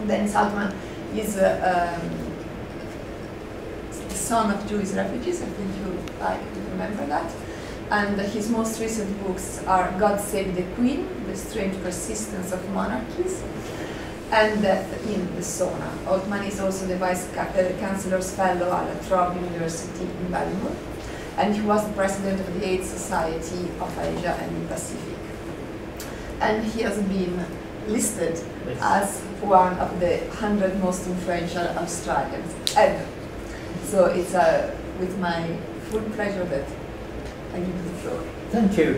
Dennis Altman is the son of Jewish refugees. I think you remember that. And his most recent books are God Save the Queen, The Strange Persistence of Monarchies, and Death in the Sauna. Altman is also the Vice Chancellor's Fellow at La Trobe University in Baltimore, and he was the president of the AIDS Society of Asia and the Pacific. And he has been listed as one of the 100 most influential Australians ever. So it's with my full pleasure that I give you the floor. Thank you.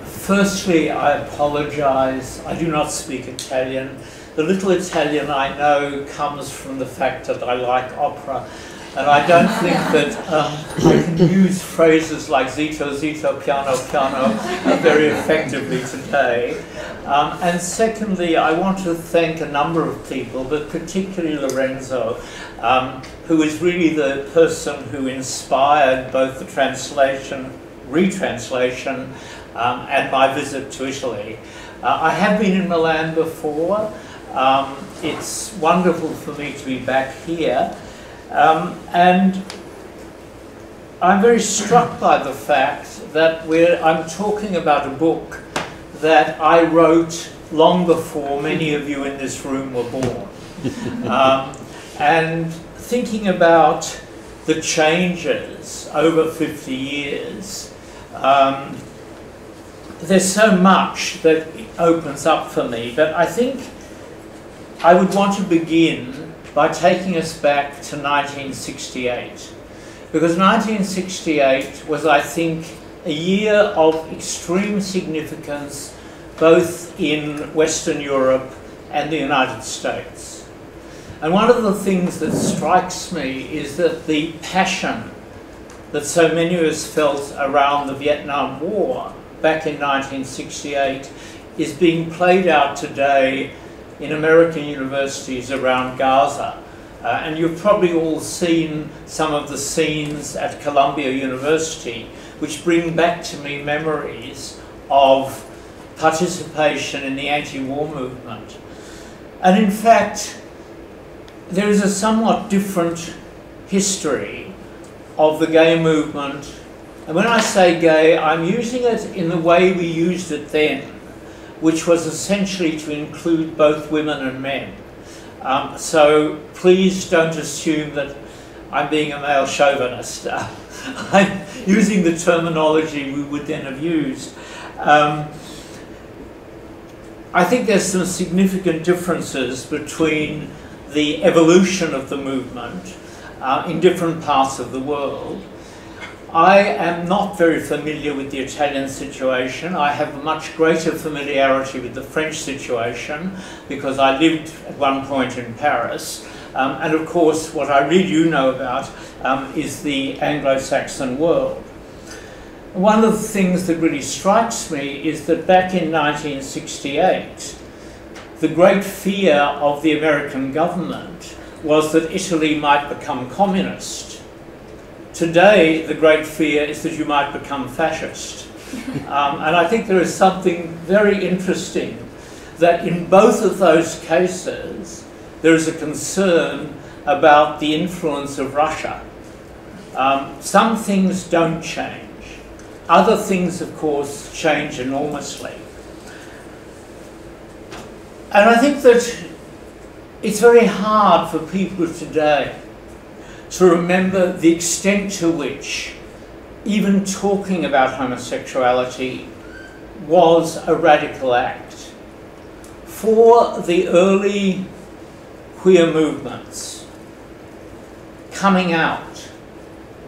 Firstly, I apologize. I do not speak Italian. The little Italian I know comes from the fact that I like opera. And I don't think that I can use phrases like zitto, zitto, piano, piano very effectively today. And secondly, I want to thank a number of people, but particularly Lorenzo, who is really the person who inspired both the translation, retranslation, and my visit to Italy. I have been in Milan before. It's wonderful for me to be back here. And I'm very struck by the fact that I'm talking about a book that I wrote long before many of you in this room were born. And thinking about the changes over 50 years, there's so much that opens up for me, but I think I would want to begin by taking us back to 1968. Because 1968 was, I think, a year of extreme significance both in Western Europe and the United States. And one of the things that strikes me is that the passion that so many of us felt around the Vietnam War back in 1968 is being played out today in American universities around Gaza. And you've probably all seen some of the scenes at Columbia University, which bring back to me memories of participation in the anti-war movement. And in fact, there is a somewhat different history of the gay movement. And when I say gay, I'm using it in the way we used it then, which was essentially to include both women and men. So please don't assume that I'm being a male chauvinist. I'm using the terminology we would then have used. I think there's some significant differences between the evolution of the movement in different parts of the world. I am not very familiar with the Italian situation. I have a much greater familiarity with the French situation because I lived at one point in Paris. And of course, what I really do know about is the Anglo-Saxon world. One of the things that really strikes me is that back in 1968, the great fear of the American government was that Italy might become communist. Today, the great fear is that you might become fascist. And I think there is something very interesting that in both of those cases, there is a concern about the influence of Russia. Some things don't change. Other things, of course, change enormously. And I think that it's very hard for people today to remember the extent to which even talking about homosexuality was a radical act. For the early queer movements, coming out,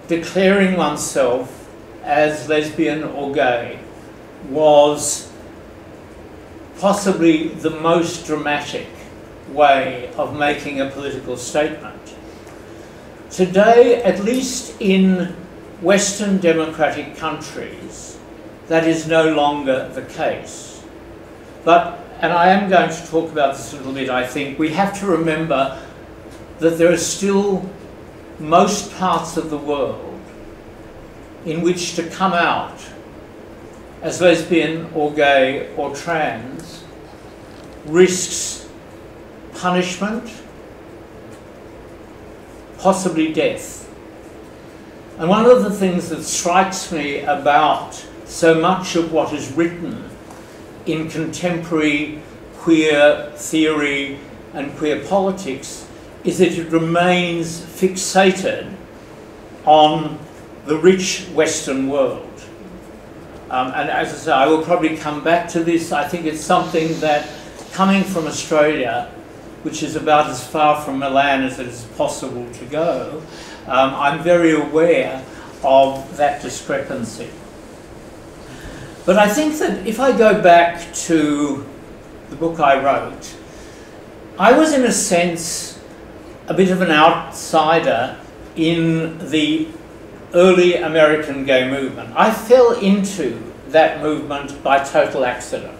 declaring oneself as lesbian or gay was possibly the most dramatic way of making a political statement. Today, at least in Western democratic countries, that is no longer the case. But, and I am going to talk about this a little bit, I think, we have to remember that there are still most parts of the world in which to come out as lesbian or gay or trans risks punishment, possibly death. And one of the things that strikes me about so much of what is written in contemporary queer theory and queer politics is that it remains fixated on the rich Western world. And as I say, I will probably come back to this. I think it's something that, coming from Australia, which is about as far from Milan as it is possible to go, I'm very aware of that discrepancy. But I think that if I go back to the book I wrote, I was in a sense a bit of an outsider in the early American gay movement. I fell into that movement by total accident.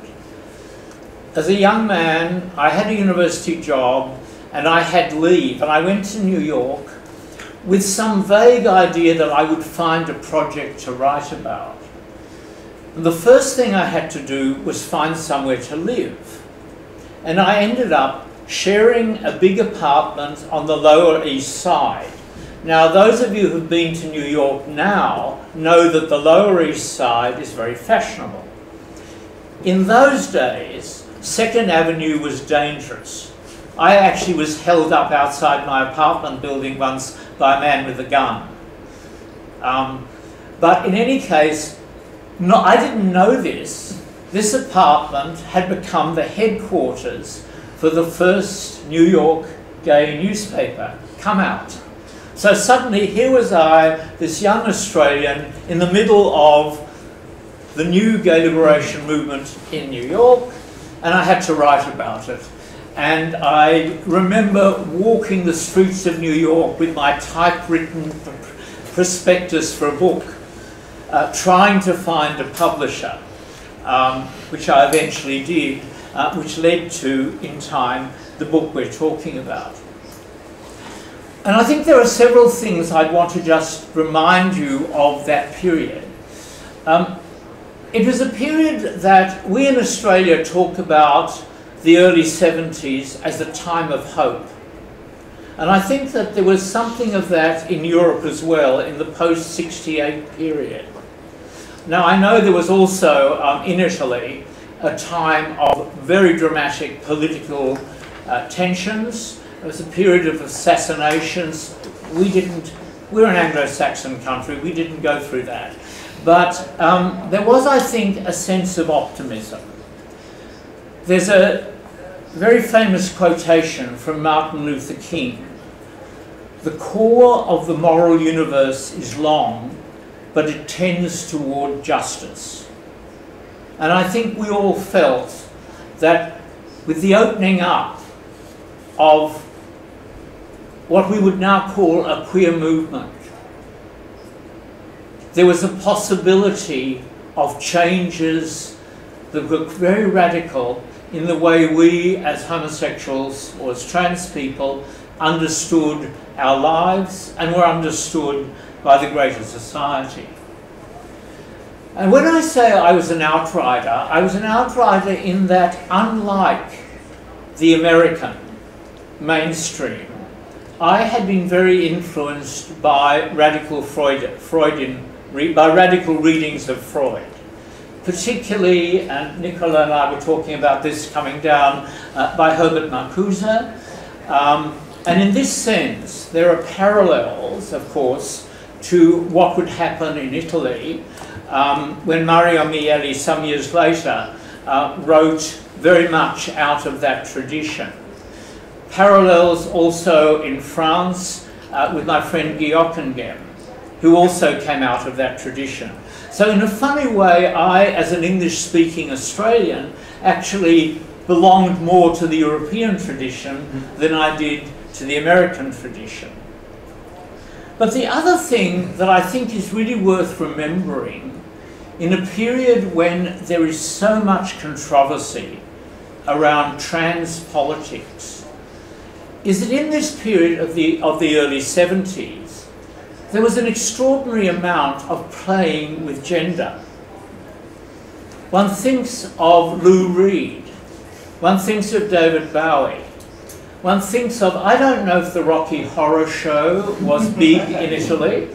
As a young man, I had a university job and I had leave, and I went to New York with some vague idea that I would find a project to write about. And the first thing I had to do was find somewhere to live. And I ended up sharing a big apartment on the Lower East Side. Now, those of you who've been to New York now know that the Lower East Side is very fashionable. In those days, 2nd Avenue was dangerous. I actually was held up outside my apartment building once by a man with a gun. But in any case, I didn't know this. This apartment had become the headquarters for the first New York gay newspaper, Come Out. So suddenly here was I, this young Australian, in the middle of the new gay liberation movement in New York, and I had to write about it. And I remember walking the streets of New York with my typewritten prospectus for a book, trying to find a publisher, which I eventually did, which led to, in time, the book we're talking about. And I think there are several things I'd want to just remind you of that period. It was a period that we in Australia talk about the early 70s as a time of hope. And I think that there was something of that in Europe as well in the post-68 period. Now, I know there was also, in Italy, a time of very dramatic political tensions. There was a period of assassinations. We're an Anglo-Saxon country, we didn't go through that. But there was, I think, a sense of optimism. There's a very famous quotation from Martin Luther King. "The core of the moral universe is long, but it tends toward justice." And I think we all felt that with the opening up of what we would now call a queer movement, there was a possibility of changes that were very radical in the way we as homosexuals or as trans people understood our lives and were understood by the greater society. And when I say I was an outrider in that, unlike the American mainstream, I had been very influenced by radical radical readings of Freud. Particularly, and Nicola and I were talking about this coming down, by Herbert Marcuse. And in this sense, there are parallels, of course, to what would happen in Italy when Mario Mieli, some years later, wrote very much out of that tradition. Parallels also in France with my friend Guy Ockenghem, who also came out of that tradition. So in a funny way, I, as an English-speaking Australian, actually belonged more to the European tradition than I did to the American tradition. But the other thing that I think is really worth remembering, in a period when there is so much controversy around trans politics, is that in this period of the early 70s, there was an extraordinary amount of playing with gender. One thinks of Lou Reed, one thinks of David Bowie, one thinks of, I don't know if the Rocky Horror Show was big in Italy.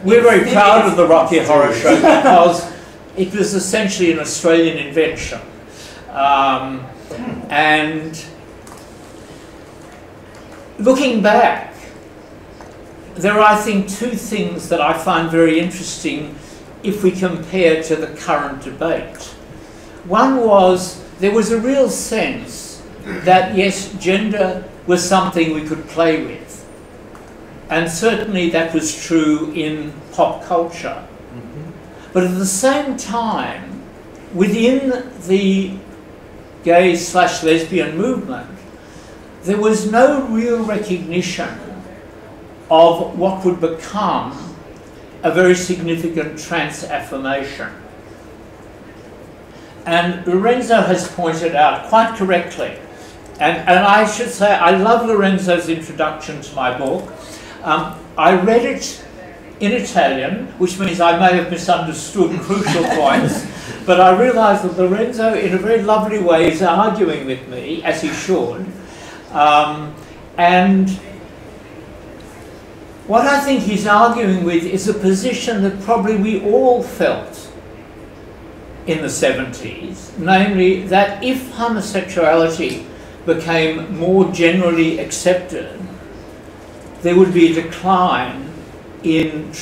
We're very proud of the Rocky Horror Show because it was essentially an Australian invention. And looking back, there are, I think, two things that I find very interesting if we compare to the current debate. One was, there was a real sense that, yes, gender was something we could play with. And certainly that was true in pop culture. But at the same time, within the gay/lesbian movement, there was no real recognition of what would become a very significant trans-affirmation. And Lorenzo has pointed out quite correctly, and I should say I love Lorenzo's introduction to my book. I read it in Italian, which means I may have misunderstood crucial points, but I realised that Lorenzo, in a very lovely way, is arguing with me, as he should. And what I think he's arguing with is a position that probably we all felt in the 70s, namely that if homosexuality became more generally accepted, there would be a decline in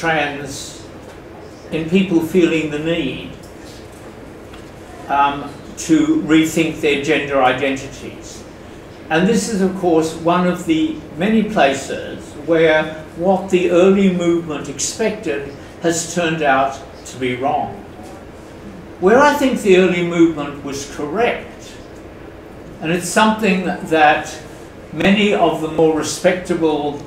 people feeling the need to rethink their gender identities. And this is, of course, one of the many places where what the early movement expected has turned out to be wrong. Where I think the early movement was correct, and it's something that many of the more respectable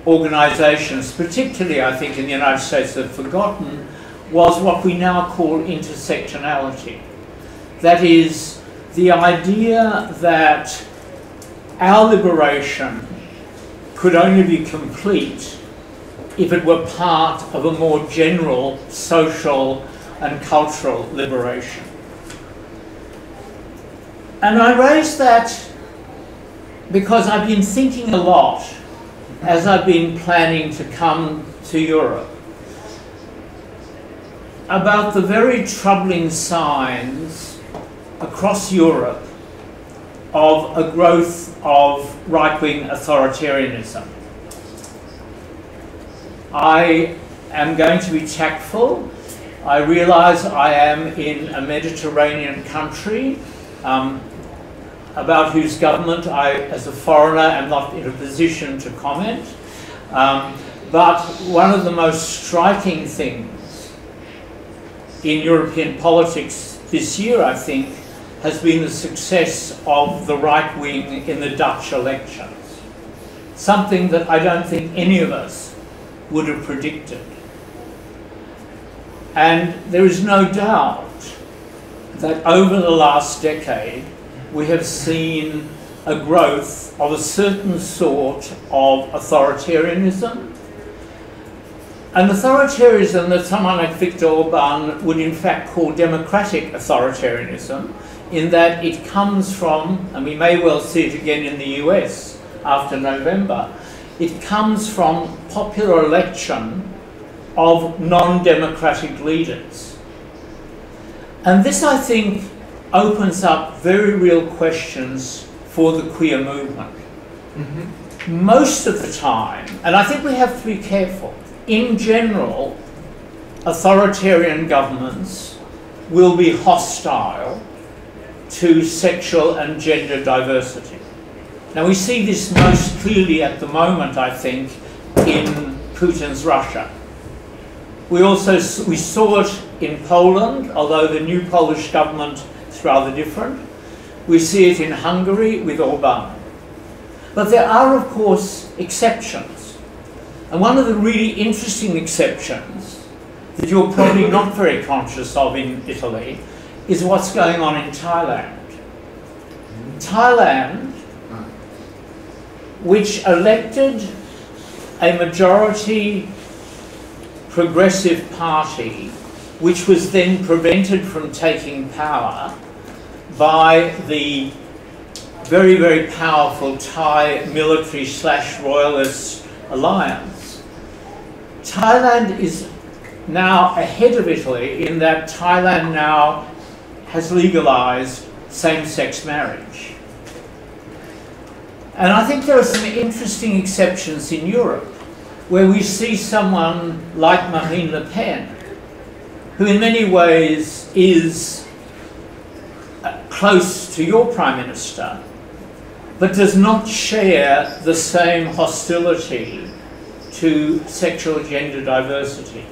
organisations, particularly I think in the United States, have forgotten, was what we now call intersectionality. That is, the idea that our liberation could only be complete if it were part of a more general social and cultural liberation. And I raise that because I've been thinking a lot as I've been planning to come to Europe about the very troubling signs across Europe of a growth of right-wing authoritarianism. I am going to be tactful. I realise I am in a Mediterranean country about whose government I, as a foreigner, am not in a position to comment. But one of the most striking things in European politics this year, I think, has been the success of the right wing in the Dutch elections. Something that I don't think any of us would have predicted. And there is no doubt that over the last decade, we have seen a growth of a certain sort of authoritarianism. An authoritarianism that someone like Viktor Orban would in fact call democratic authoritarianism, in that it comes from, and we may well see it again in the US after November, it comes from popular election of non-democratic leaders. And this, I think, opens up very real questions for the queer movement. Most of the time, and I think we have to be careful, in general, authoritarian governments will be hostile to sexual and gender diversity. Now we see this most clearly at the moment, I think, in Putin's Russia. We saw it in Poland, although the new Polish government is rather different. We see it in Hungary with Orban. But there are, of course, exceptions. And one of the really interesting exceptions that you're probably not very conscious of in Italy is what's going on in Thailand. Thailand, which elected a majority progressive party, which was then prevented from taking power by the very, very powerful Thai military/royalist alliance. Thailand is now ahead of Italy in that Thailand now has legalized same-sex marriage. And I think there are some interesting exceptions in Europe where we see someone like Marine Le Pen, who in many ways is close to your Prime Minister, but does not share the same hostility to sexual gender diversity.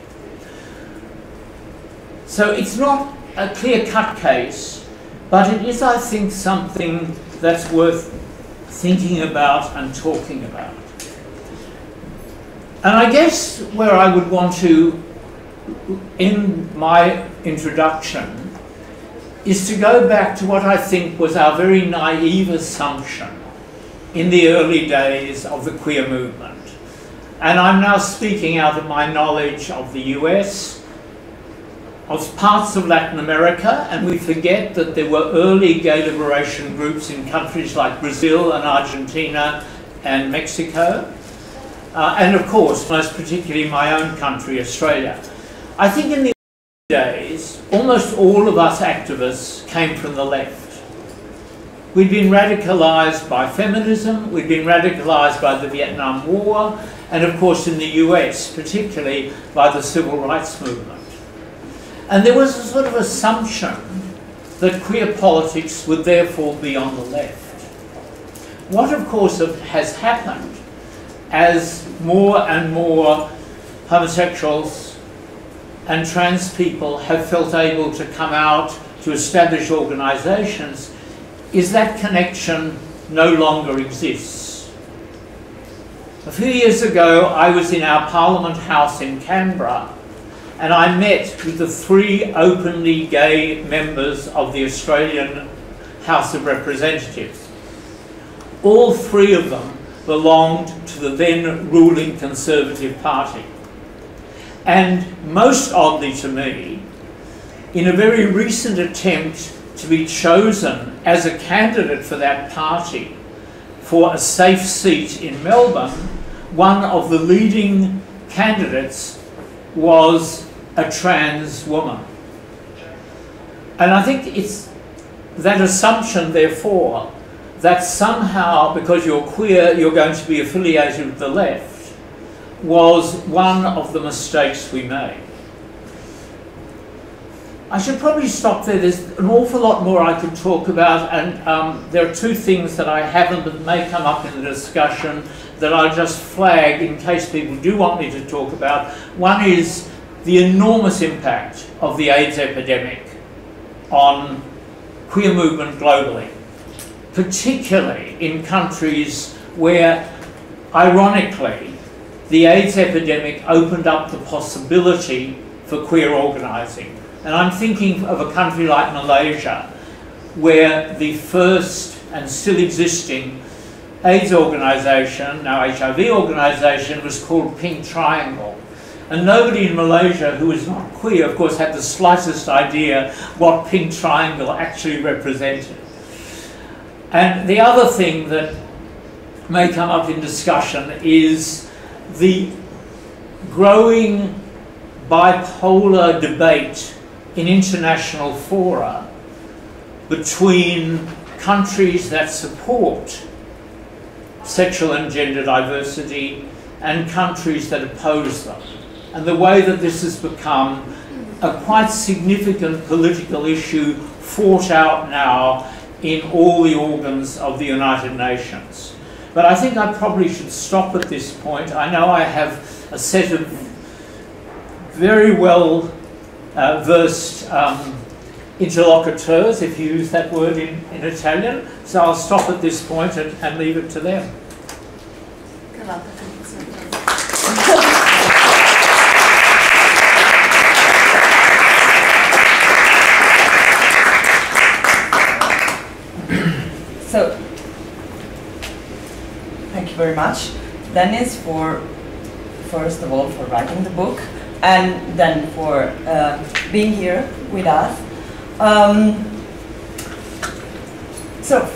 So it's not a clear-cut case, but it is, I think, something that's worth thinking about and talking about. And I guess where I would want to end my introduction is to go back to what I think was our very naive assumption in the early days of the queer movement. And I'm now speaking out of my knowledge of the US, of parts of Latin America, and we forget that there were early gay liberation groups in countries like Brazil and Argentina and Mexico, and of course, most particularly my own country, Australia. I think in the early days, almost all of us activists came from the left. We'd been radicalized by feminism, we'd been radicalized by the Vietnam War, and of course in the US, particularly by the civil rights movement. And there was a sort of assumption that queer politics would therefore be on the left. What, of course, has happened as more and more homosexuals and trans people have felt able to come out to establish organisations is that connection no longer exists. A few years ago, I was in our Parliament House in Canberra, and I met with the 3 openly gay members of the Australian House of Representatives. All 3 of them belonged to the then ruling Conservative Party. And most oddly to me, in a very recent attempt to be chosen as a candidate for that party for a safe seat in Melbourne, one of the leading candidates was a trans woman. And I think it's that assumption, therefore, that somehow, because you're queer, you're going to be affiliated with the left, was one of the mistakes we made. I should probably stop there. There's an awful lot more I could talk about, and there are 2 things that I haven't but may come up in the discussion that I'll just flag in case people do want me to talk about. One is the enormous impact of the AIDS epidemic on queer movement globally, particularly in countries where, ironically, the AIDS epidemic opened up the possibility for queer organising. And I'm thinking of a country like Malaysia, where the first and still existing AIDS organisation, now HIV organisation, was called Pink Triangle. And nobody in Malaysia who is not queer, of course, had the slightest idea what Pink Triangle actually represented. And the other thing that may come up in discussion is the growing bipolar debate in international fora between countries that support sexual and gender diversity and countries that oppose them, and the way that this has become a quite significant political issue fought out now in all the organs of the United Nations. But I think I probably should stop at this point. I know I have a set of very well versed interlocuteurs, if you use that word in Italian, so I'll stop at this point and leave it to them. So, thank you very much, Dennis, for first of all for writing the book, and then for being here with us. So,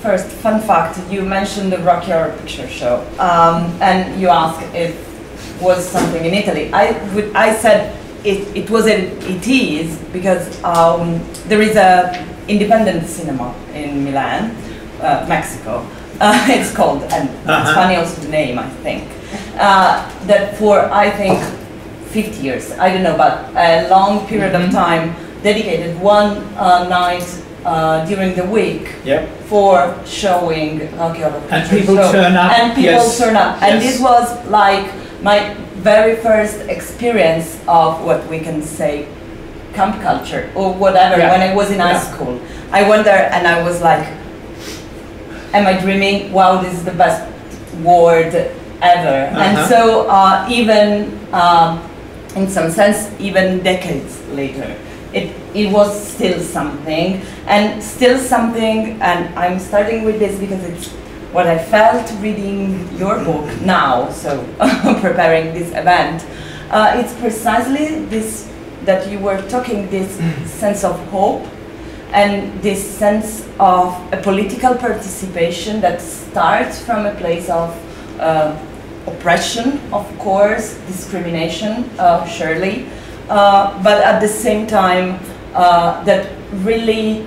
first, fun fact, you mentioned the Rocky Horror Picture Show, and you asked if it was something in Italy. I said it is, because there is a independent cinema in Milan, Mexico. It's called, and it's funny also the name, I think. That for, I think, 50 years, I don't know, but a long period of time, dedicated one night during the week for showing Rocky Horror Picture And people Show. turn up. And people turn up. And Yes. this was like my very first experience of what we can say camp culture or whatever, when I was in high school. I went there and I was like, am I dreaming? Wow, this is the best word ever. And so even in some sense, even decades later, it was still something, and I'm starting with this because it's what I felt reading your book now, so preparing this event. It's precisely this, that you were talking, this sense of hope, and this sense of a political participation that starts from a place of oppression, of course, discrimination, surely, but at the same time that really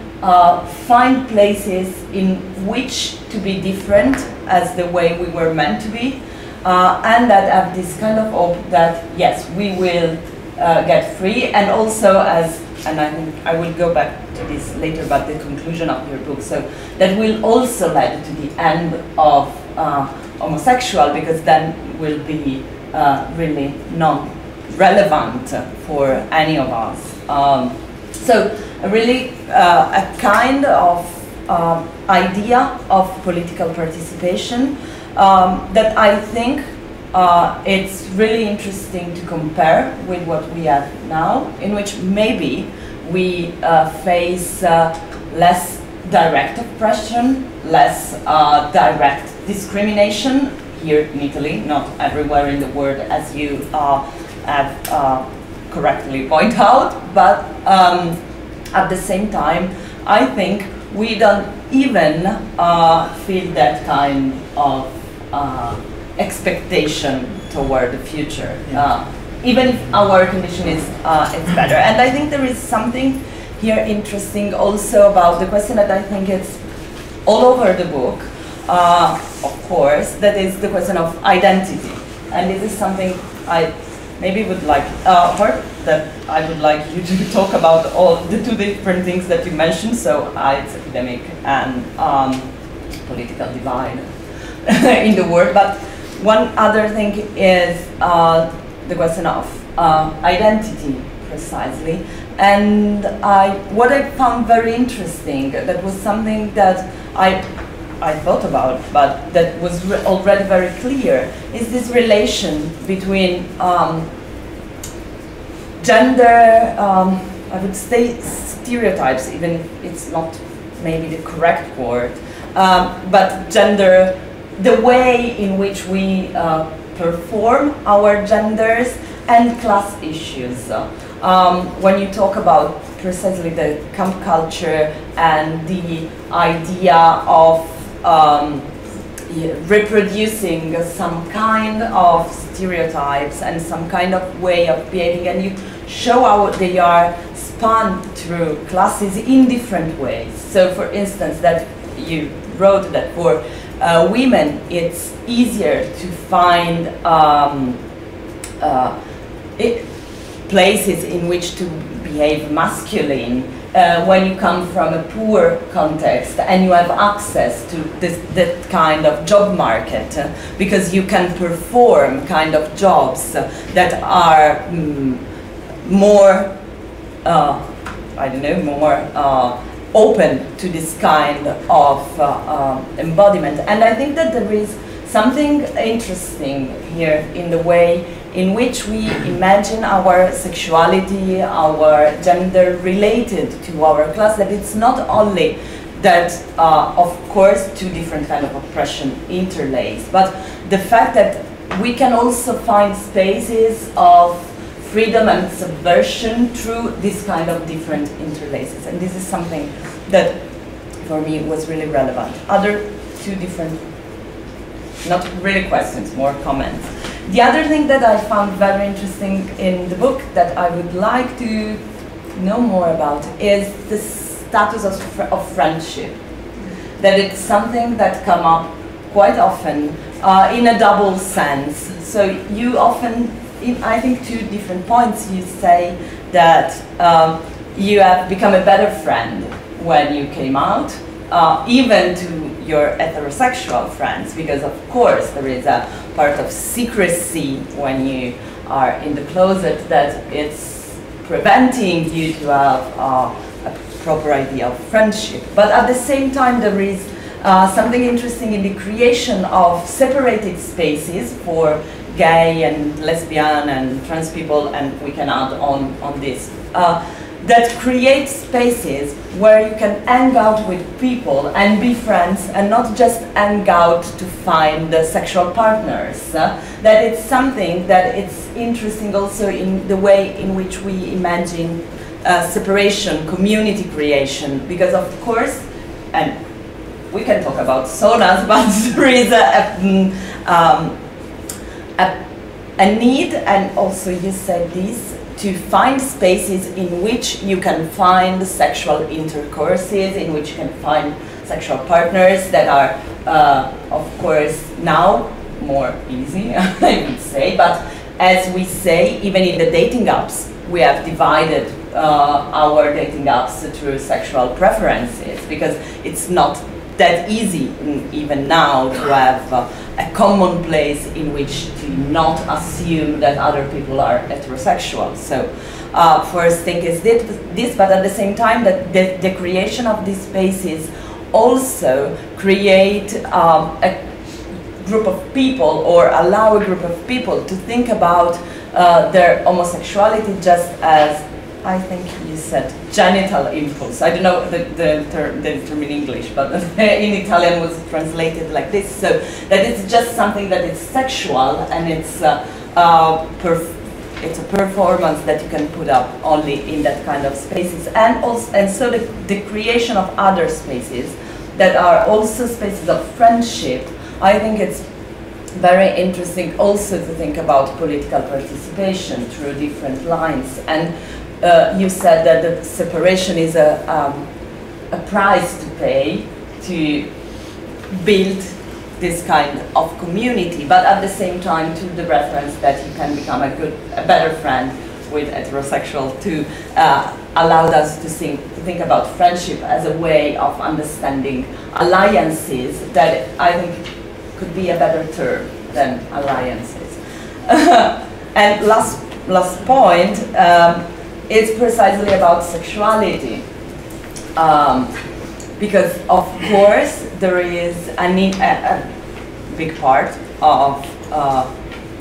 find places in which to be different as the way we were meant to be, and that have this kind of hope that, yes, we will get free, and also as, and I think I will go back to this later, but the conclusion of your book, so that will also lead to the end of homosexual, because then will be really non-relevant for any of us. So really a kind of idea of political participation that I think it's really interesting to compare with what we have now, in which maybe we face less direct oppression, less direct discrimination here in Italy, not everywhere in the world, as you have correctly pointed out, but at the same time, I think we don't even feel that kind of expectation toward the future, even if our condition is it's better. And I think there is something here interesting also about the question that I think it's all over the book, of course, that is the question of identity. And this is something I maybe would like, part that I would like you to talk about all the two different things that you mentioned, so it's epidemic and political divide in the world. But one other thing is the question of identity, precisely. And what I found very interesting, that was something that I thought about, but that was already very clear, is this relation between gender, I would say stereotypes, even if it's not maybe the correct word, but gender, the way in which we perform our genders, and class issues. When you talk about precisely the camp culture and the idea of reproducing some kind of stereotypes and some kind of way of behaving, and you show how they are spun through classes in different ways. So for instance, that you wrote that for women it's easier to find places in which to behave masculine when you come from a poor context and you have access to that kind of job market, because you can perform kind of jobs that are more, I don't know, more open to this kind of embodiment. And I think that there is something interesting here in the way in which we imagine our sexuality, our gender related to our class, that it's not only that, of course, two different kind of oppression interlace, but the fact that we can also find spaces of freedom and subversion through this kind of different interlaces. And this is something that for me was really relevant. Other two different, not really questions, more comments. The other thing that I found very interesting in the book that I would like to know more about is the status of friendship. That it's something that come up quite often in a double sense. So you often, in I think 2 different points, you say that you have become a better friend when you came out, even to your heterosexual friends, because of course there is a part of secrecy when you are in the closet that it's preventing you to have a proper idea of friendship. But at the same time there is something interesting in the creation of separated spaces for gay and lesbian and trans people, and we can add on this, that create spaces where you can hang out with people and be friends and not just hang out to find sexual partners. That it's something that it's interesting also in the way in which we imagine separation, community creation, because of course, and we can talk about saunas, but there is a need, and also you said this, to find spaces in which you can find sexual intercourses, in which you can find sexual partners that are, of course, now more easy, I would say, but as we say, even in the dating apps, we have divided our dating apps through sexual preferences, because it's not that easy even now to have a common place in which to not assume that other people are heterosexual. So first thing is this, but at the same time that the creation of these spaces also create a group of people, or allow a group of people to think about their homosexuality just as, I think you said, genital impulse. I don't know the term in English, but in Italian was translated like this. So that it's just something that is sexual, and it's a performance that you can put up only in that kind of spaces. And also, and so the creation of other spaces that are also spaces of friendship, I think it's very interesting also to think about political participation through different lines. And you said that the separation is a price to pay to build this kind of community, but at the same time to the reference that you can become a better friend with heterosexual, to allow us to think about friendship as a way of understanding alliances that I think could be a better term than alliances. And last point, it's precisely about sexuality, because of course there is a big part of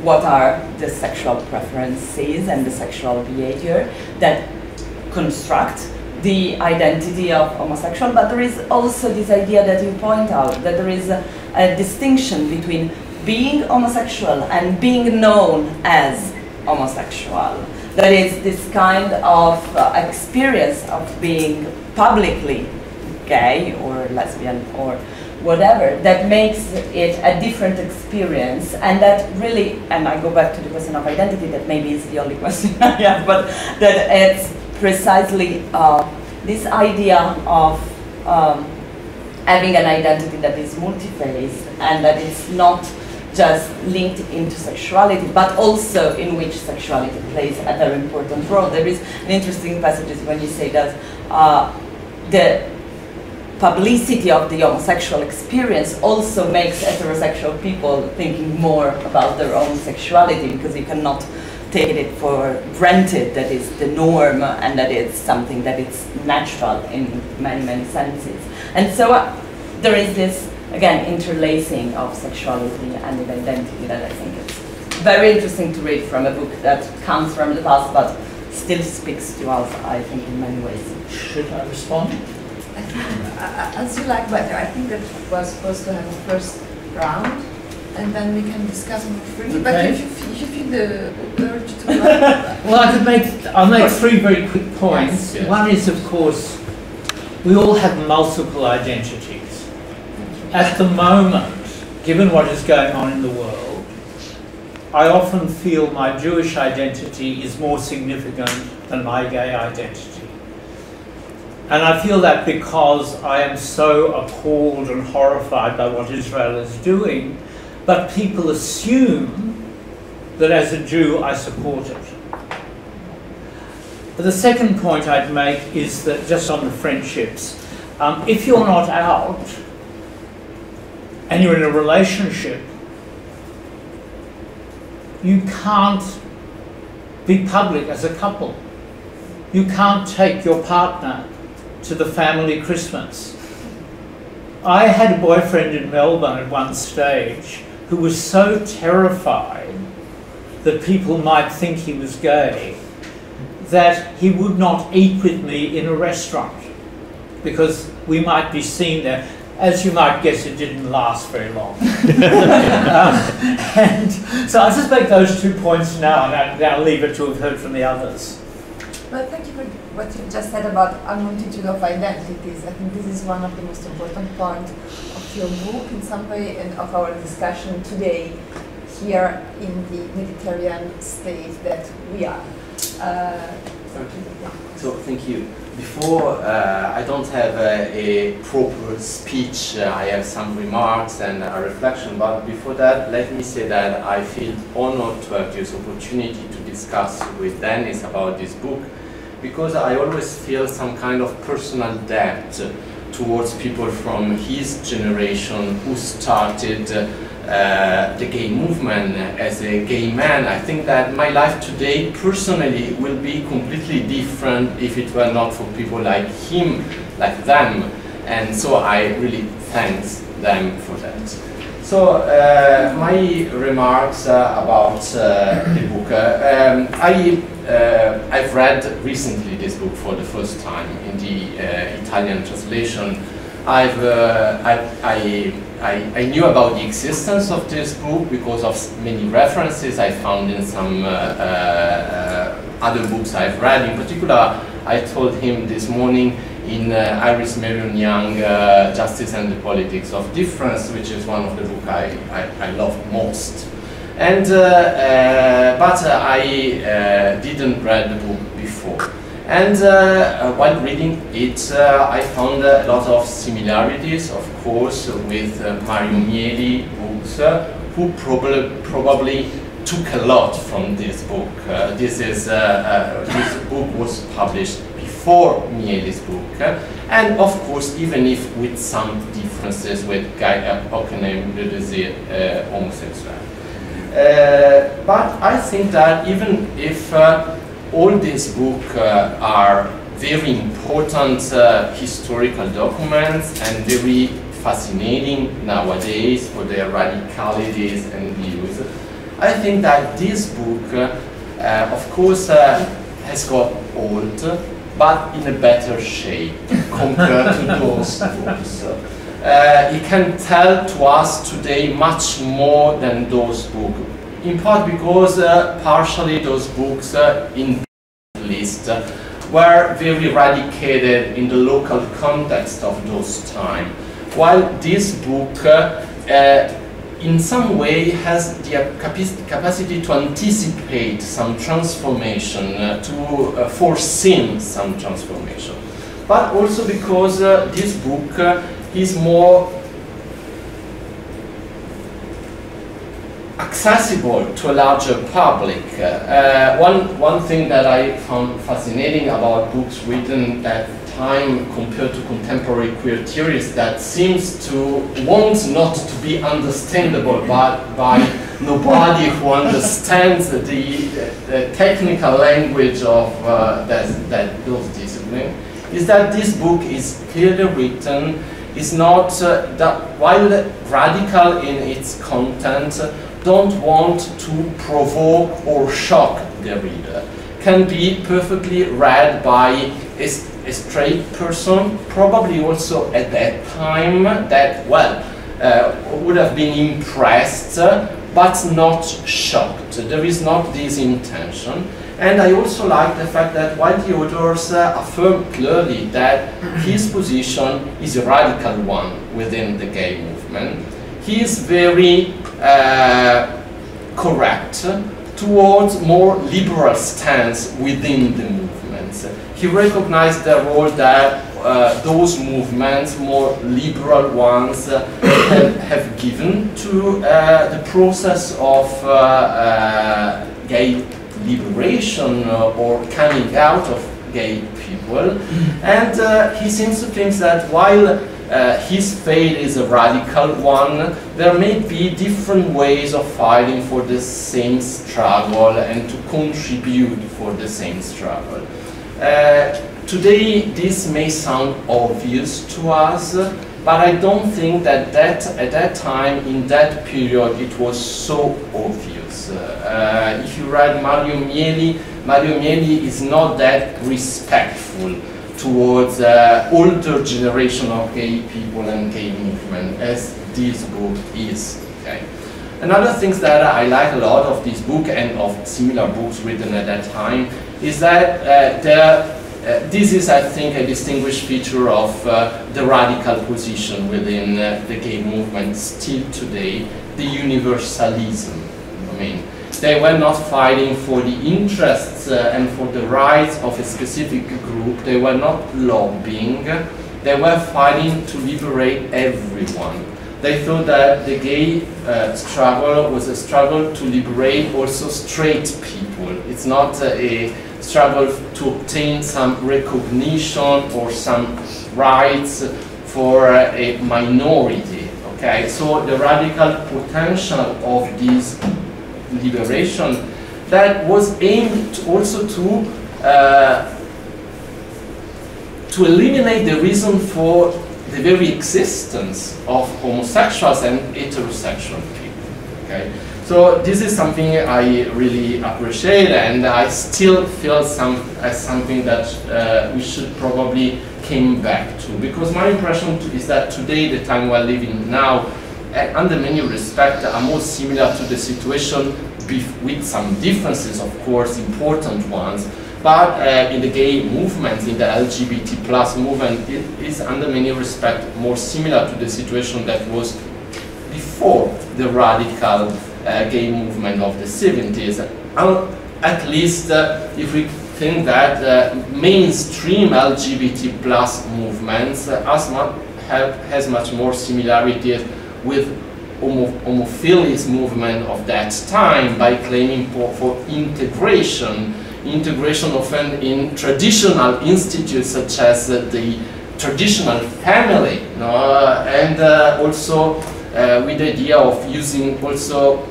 what are the sexual preferences and the sexual behavior that construct the identity of homosexual, but there is also this idea that you point out, that there is a distinction between being homosexual and being known as homosexual. That is this kind of experience of being publicly gay or lesbian or whatever, that makes it a different experience, and that really, and I go back to the question of identity, that maybe is the only question I have, but that it's precisely this idea of having an identity that is multi-phase, and that it's not just linked into sexuality, but also in which sexuality plays a very important role. There is an interesting passage when you say that the publicity of the homosexual experience also makes heterosexual people thinking more about their own sexuality, because you cannot take it for granted that is the norm and that it's something that is natural in many, many senses. And so there is this, again, interlacing of sexuality and identity that I think is very interesting to read from a book that comes from the past but still speaks to us, I think, in many ways. Should I respond? I think, as you like better, I think that we're supposed to have a first round, and then we can discuss more freely. Okay. But if you feel the urge to well, I'll make 3 very quick points. Yes, yes. One is, of course, we all have multiple identities. At the moment, given what is going on in the world, I often feel my Jewish identity is more significant than my gay identity. And I feel that because I am so appalled and horrified by what Israel is doing, but people assume that as a Jew I support it. The second point I'd make is that, just on the friendships, if you're not out and you're in a relationship, you can't be public as a couple. You can't take your partner to the family Christmas. I had a boyfriend in Melbourne at one stage who was so terrified that people might think he was gay that he would not eat with me in a restaurant because we might be seen there. As you might guess, it didn't last very long. And so I'll just make those 2 points now, and I'll leave it to have heard from the others. Well, thank you for what you just said about a multitude of identities. I think this is one of the most important points of your book in some way, and of our discussion today here in the Mediterranean state that we are. So thank you. Before, I don't have a proper speech. I have some remarks and a reflection, but before that, let me say that I feel honored to have this opportunity to discuss with Dennis about this book, because I always feel some kind of personal debt towards people from his generation who started the gay movement as a gay man. I think that my life today personally will be completely different if it were not for people like him, like them, and so I really thank them for that. So my remarks about the book. I've read recently this book for the first time in the Italian translation. I knew about the existence of this book because of many references I found in some other books I've read. In particular, I told him this morning in Iris Marion Young, Justice and the Politics of Difference, which is one of the books I love most. And but I didn't read the book before. And while reading it, I found a lot of similarities, of course, with Mario Mieli books, who probably took a lot from this book. This book was published before Mieli's book, and of course, even if with some differences with Guy Hockenheim, Le Désir Homosexuel. But I think that even if all these books are very important historical documents and very fascinating nowadays for their radicalities and views, I think that this book, of course, has got old, but in a better shape compared to those books. It can tell to us today much more than those books. In part because partially those books, in at least, were very radicated in the local context of those times, while this book in some way has the capacity to anticipate some transformation, to foresee some transformation. But also because this book is more accessible to a larger public. One thing that I found fascinating about books written at time compared to contemporary queer theories that seems to want not to be understandable by nobody who understands the technical language of those disciplines, is that this book is clearly written, is not, while radical in its content, don't want to provoke or shock the reader. Can be perfectly read by a straight person, probably also at that time, that, well, would have been impressed, but not shocked. There is not this intention. And I also like the fact that while the authors affirm clearly that his position is a radical one within the gay movement, he is very correct towards more liberal stance within the movements. He recognized the role that those movements, more liberal ones, have given to the process of gay liberation or coming out of gay people. And he seems to think that while his faith is a radical one, there may be different ways of fighting for the same struggle and to contribute for the same struggle. Today this may sound obvious to us, but I don't think that, at that time, in that period, it was so obvious. If you read Mario Mieli is not that respectful towards older generation of gay people and gay movement as this book is. Okay. Another thing that I like a lot of this book and of similar books written at that time is that this is, I think, a distinguished feature of the radical position within the gay movement still today, the universalism. I mean, they were not fighting for the interests and for the rights of a specific group. They were not lobbying. They were fighting to liberate everyone. They thought that the gay struggle was a struggle to liberate also straight people. It's not a struggle to obtain some recognition or some rights for a minority. Okay, so the radical potential of this liberation that was aimed also to eliminate the reason for the very existence of homosexuals and heterosexual people. Okay, so this is something I really appreciate, and I still feel something that we should probably came back to, because my impression is that today, the time we're living now, under many respects, are more similar to the situation with some differences, of course, important ones. But in the gay movement, in the LGBT plus movement, it is under many respects more similar to the situation that was before the radical gay movement of the 70s. At least if we think that mainstream LGBT plus movements has much more similarities with homophilist movement of that time by claiming for integration often in traditional institutes such as the traditional family, and also with the idea of using also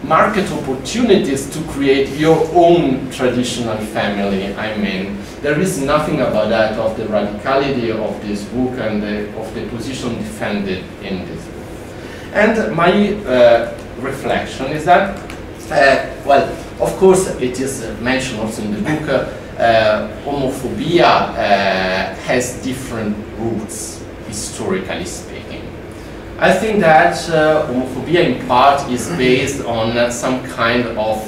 market opportunities to create your own traditional family. I mean, there is nothing about that of the radicality of this book and of the position defended in this book. And my reflection is that, well, of course, it is mentioned also in the book, homophobia has different roots, historically speaking. I think that homophobia in part is based on some kind of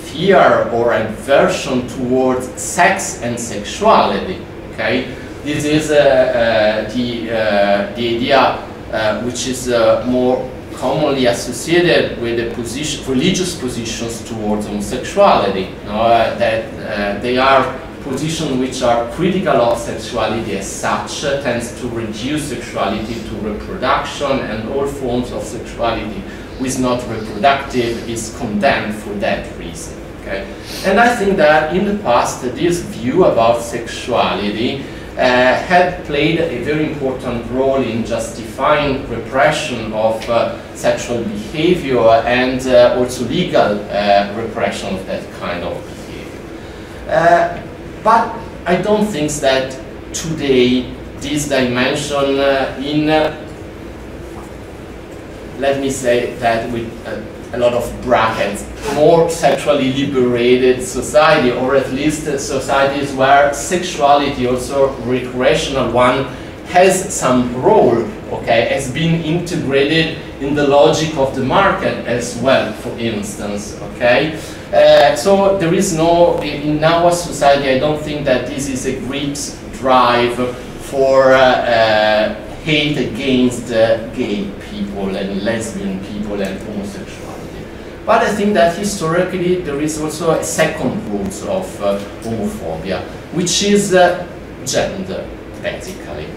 fear or aversion towards sex and sexuality. Okay, this is the idea which is more commonly associated with the religious positions towards homosexuality, that they are positions which are critical of sexuality as such, tends to reduce sexuality to reproduction, and all forms of sexuality which is not reproductive is condemned for that reason. Okay? And I think that in the past this view about sexuality had played a very important role in justifying repression of sexual behavior and also legal repression of that kind of behavior. But I don't think that today this dimension let me say that with a lot of brackets, more sexually liberated society, or at least societies where sexuality, also recreational one, has some role, okay, has been integrated in the logic of the market as well, for instance, okay? So there is no, in our society, I don't think that this is a great drive for hate against gay people and lesbian people and homosexuality. But I think that historically there is also a second root of homophobia, which is gender, basically,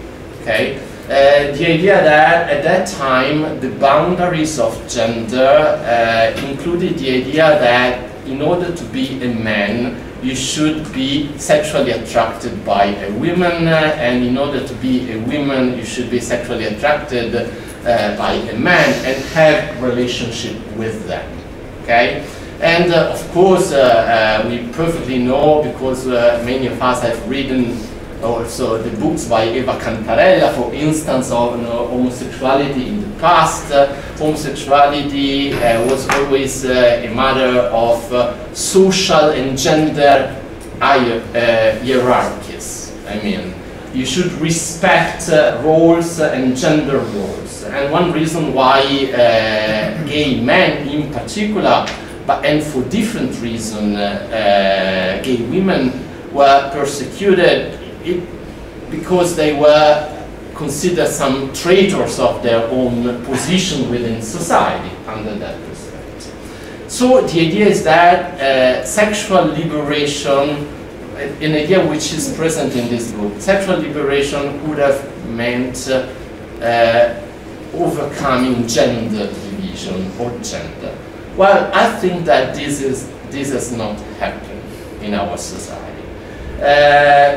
okay? The idea that at that time the boundaries of gender included the idea that in order to be a man you should be sexually attracted by a woman, and in order to be a woman you should be sexually attracted by a man and have relationship with them, okay? And of course we perfectly know, because many of us have written also the books by Eva Cantarella, for instance, of homosexuality in the past. Homosexuality was always a matter of social and gender hierarchies. I mean, you should respect roles and gender roles. And one reason why gay men in particular, and for different reasons, gay women were persecuted, because they were considered some traitors of their own position within society under that perspective. So the idea is that sexual liberation, an idea which is present in this book, sexual liberation would have meant overcoming gender division or gender. Well, I think that this has not happened in our society.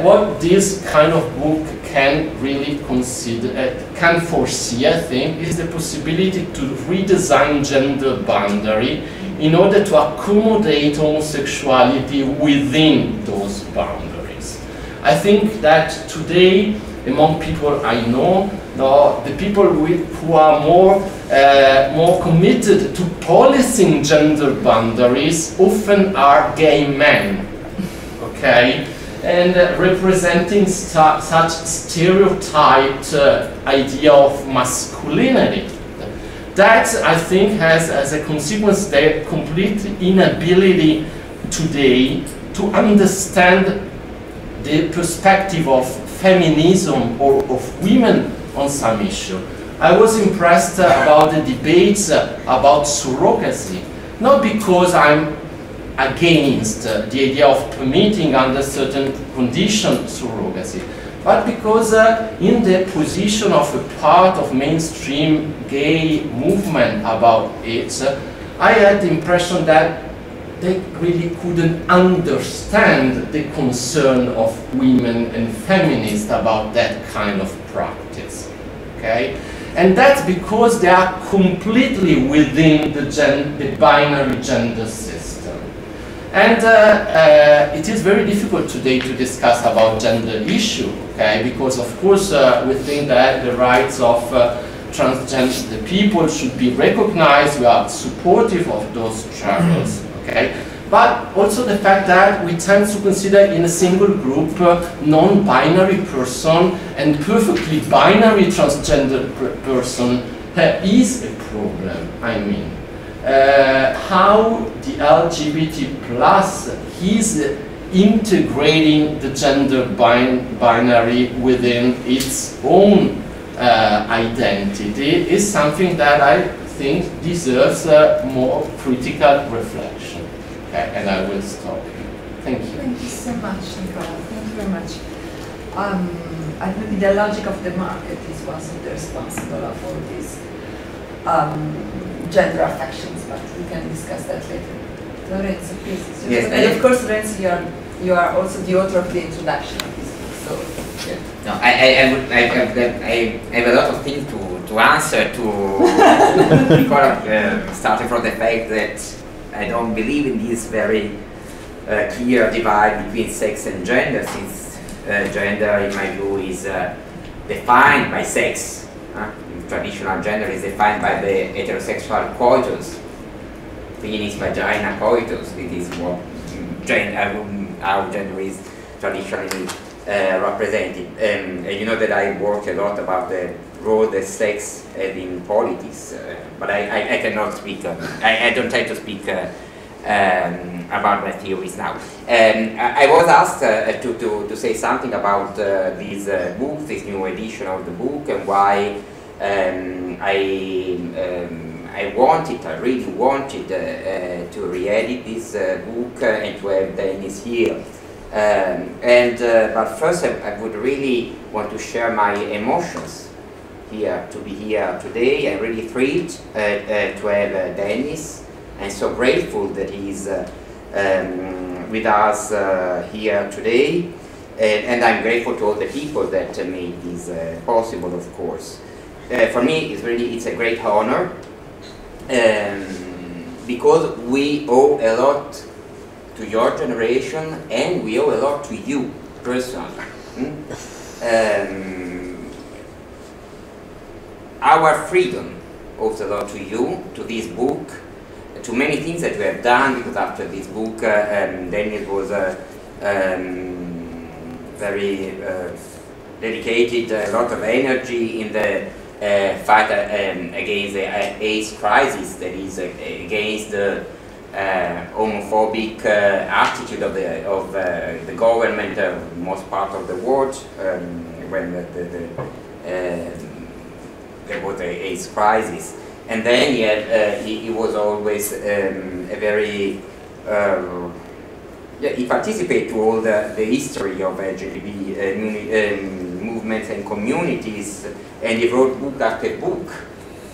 What this kind of book can really consider, can foresee, I think, is the possibility to redesign gender boundary in order to accommodate homosexuality within those boundaries. I think that today, among people I know, the people who are more committed to policing gender boundaries often are gay men, okay? And representing such stereotyped idea of masculinity. That, I think, has as a consequence the complete inability today to understand the perspective of feminism or of women on some issue. I was impressed about the debates about surrogacy, not because I'm against the idea of permitting under certain conditions surrogacy, but because in the position of a part of mainstream gay movement about it, I had the impression that they really couldn't understand the concern of women and feminists about that kind of practice, okay? And that's because they are completely within the binary gender system. And it is very difficult today to discuss about gender issue, okay? Because of course we think that the rights of transgender people should be recognized. We are supportive of those struggles, okay? But also the fact that we tend to consider in a single group non-binary person and perfectly binary transgender person is a problem, I mean. How the LGBT plus is integrating the gender binary within its own identity is something that I think deserves more critical reflection. Okay, and I will stop here. Thank you. Thank you so much, Nicola. Thank you very much. I think the logic of the market is one of the responsible for these gender affections, but we can discuss that later. Lorenzo, please. Yes, and of course, Lorenzo, you are also the author of the introduction of this book. So, yeah. No, I have a lot of things to answer to starting from the fact that I don't believe in this very clear divide between sex and gender, since gender, in my view, is defined by sex. Traditional gender is defined by the heterosexual coitus, penis, vagina, coitus. It is what how gender is traditionally represented. And you know that I work a lot about the role that sex had in politics, but I cannot speak, I don't try to speak about my theories now. I was asked to say something about this book, this new edition of the book, and why I really wanted to re-edit this book and to have Dennis here. But first I would really want to share my emotions here, to be here today. I'm really thrilled to have Dennis, and so grateful that he's with us here today. And I'm grateful to all the people that made this possible, of course. For me, it's a great honor, because we owe a lot to your generation, and we owe a lot to you personally. Our freedom owes a lot to you, to this book, to many things that we have done, because after this book, Dennis was very dedicated, a lot of energy in the fight against the AIDS crisis, that is against the homophobic attitude of the government, most part of the world, when there was a AIDS crisis. And then he was always a very he participated to all the history of LGBT movements and communities, and he wrote book after book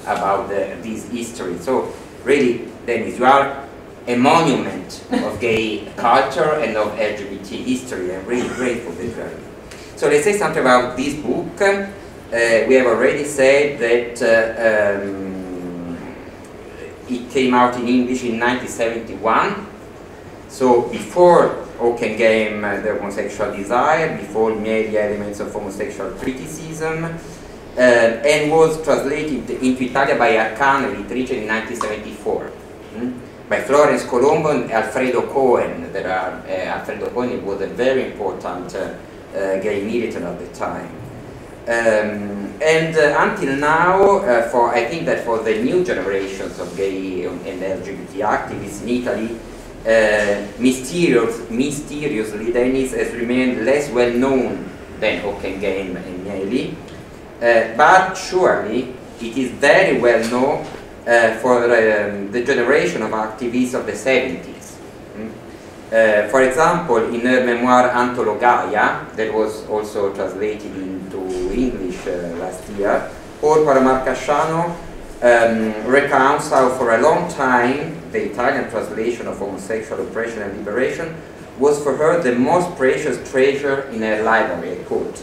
about this history. So really, Dennis, you are a monument of gay culture and of LGBT history. I'm really grateful that you are here. So let's say something about this book. We have already said that it came out in English in 1971. So before Ockengame, the homosexual desire, before Mieli, elements of homosexual criticism, and was translated into Italian by Arcana Editrice in 1974. By Florence Colombo and Alfredo Cohen. Alfredo Cohen was a very important gay militant at the time. Until now, I think that for the new generations of gay and LGBT activists in Italy, mysteriously, Dennis has remained less well known than Ockengame and Mieli, but surely it is very well known for the generation of activists of the 70s. For example, in her memoir Antologaia, that was also translated into English last year, Porpora Marcasciano recounts how for a long time the Italian translation of Homosexual Oppression and Liberation was for her the most precious treasure in her library, I quote.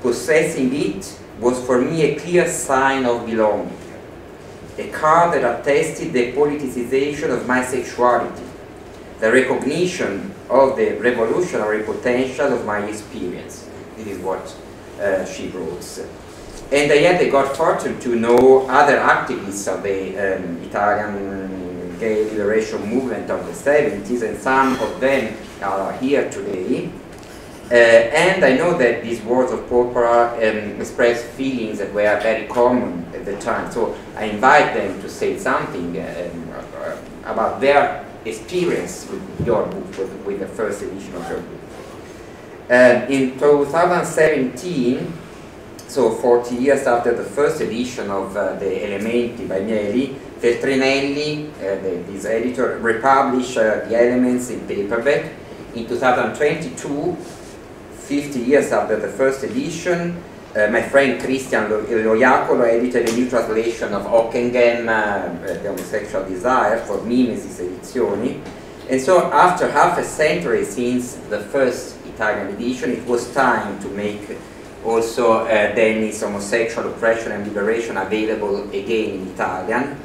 Possessing it was for me a clear sign of belonging, a card that attested the politicization of my sexuality, the recognition of the revolutionary potential of my experience. This is what she wrote. And I had the good fortune to know other activists of the Italian gay liberation movement of the 70s, and some of them are here today. And I know that these words of Porpora express feelings that were very common at the time. So I invite them to say something about their experience with your book, with the first edition of your book. In 2017, so 40 years after the first edition of the Elementi by Mieli, Feltrinelli, this editor, republished the Elements in paperback. In 2022, 50 years after the first edition, my friend Christian Loiacolo edited a new translation of Ockengame, The Homosexual Desire, for Mimesis Edizioni. And so after half a century since the first Italian edition, it was time to make also Dennis' Homosexual Oppression and Liberation available again in Italian,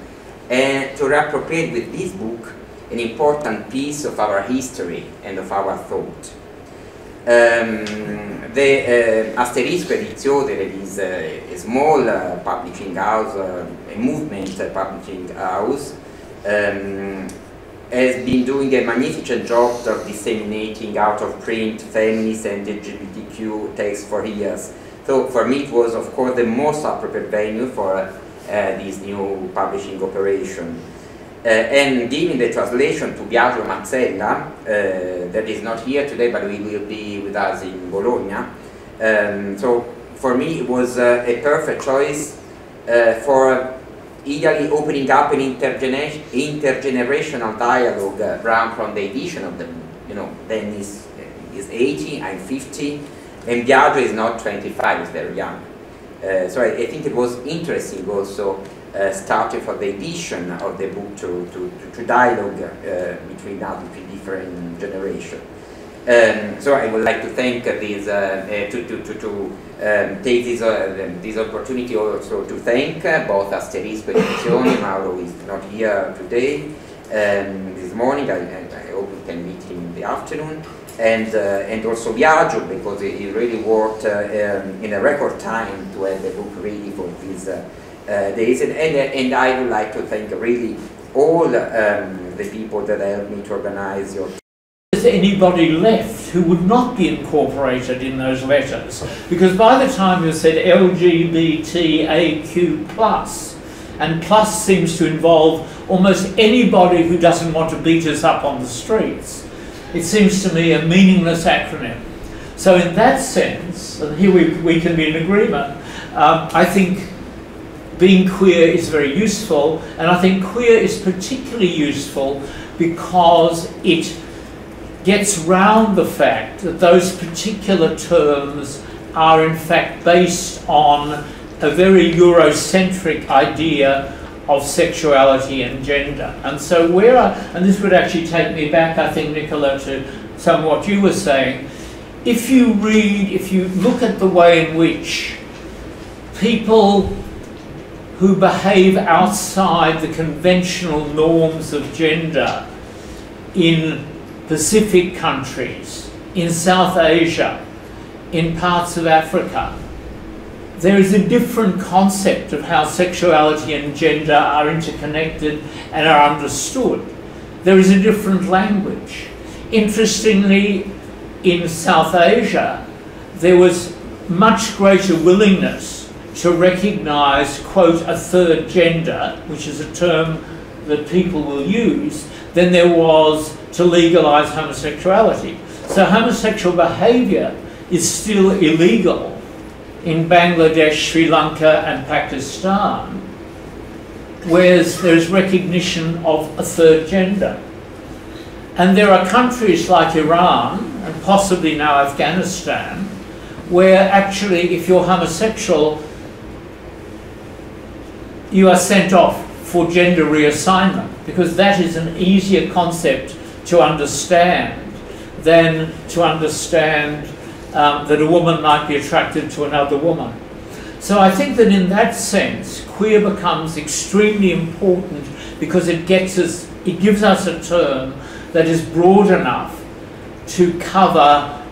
and to reappropriate with this book an important piece of our history and of our thought. The Asterisco Edizione, that is a small publishing house, a movement publishing house, has been doing a magnificent job of disseminating out of print feminist and LGBTQ texts for years. So for me it was of course the most appropriate venue for this new publishing operation. And giving the translation to Biagio Mazzella, that is not here today but he will be with us in Bologna. So for me it was a perfect choice for Italy opening up an intergenerational dialogue around from the edition of the, Dennis is 80, I'm 50, and Biagio is not 25, he's very young. So I think it was interesting also starting for the edition of the book to dialogue between different generations. So I would like to thank this, take this opportunity also to thank both Asterisco Edizioni, Mauro is not here today, this morning, I hope we can meet him in the afternoon, and also Biagio, because he really worked in a record time to have the book ready for these days, and I would like to thank really all the people that helped me to organize your. Is there anybody left who would not be incorporated in those letters? Because by the time you said LGBTAQ+, and plus seems to involve almost anybody who doesn't want to beat us up on the streets, it seems to me a meaningless acronym. So in that sense, and here we can be in agreement, I think being queer is very useful, and I think queer is particularly useful because it gets round the fact that those particular terms are in fact based on a very Eurocentric idea of sexuality and gender. And so and this would actually take me back, I think, Nicola, to some of what you were saying. If you look at the way in which people who behave outside the conventional norms of gender in Pacific countries, in South Asia, in parts of Africa, there is a different concept of how sexuality and gender are interconnected and are understood. There is a different language. Interestingly, in South Asia, there was much greater willingness to recognize, quote, a third gender, which is a term that people will use, than there was to legalize homosexuality. So homosexual behavior is still illegal in Bangladesh, Sri Lanka and Pakistan, whereas there's recognition of a third gender. And there are countries like Iran and possibly now Afghanistan where actually if you're homosexual you are sent off for gender reassignment, because that is an easier concept to understand than to understand that a woman might be attracted to another woman. So I think that in that sense, queer becomes extremely important because it gives us a term that is broad enough to cover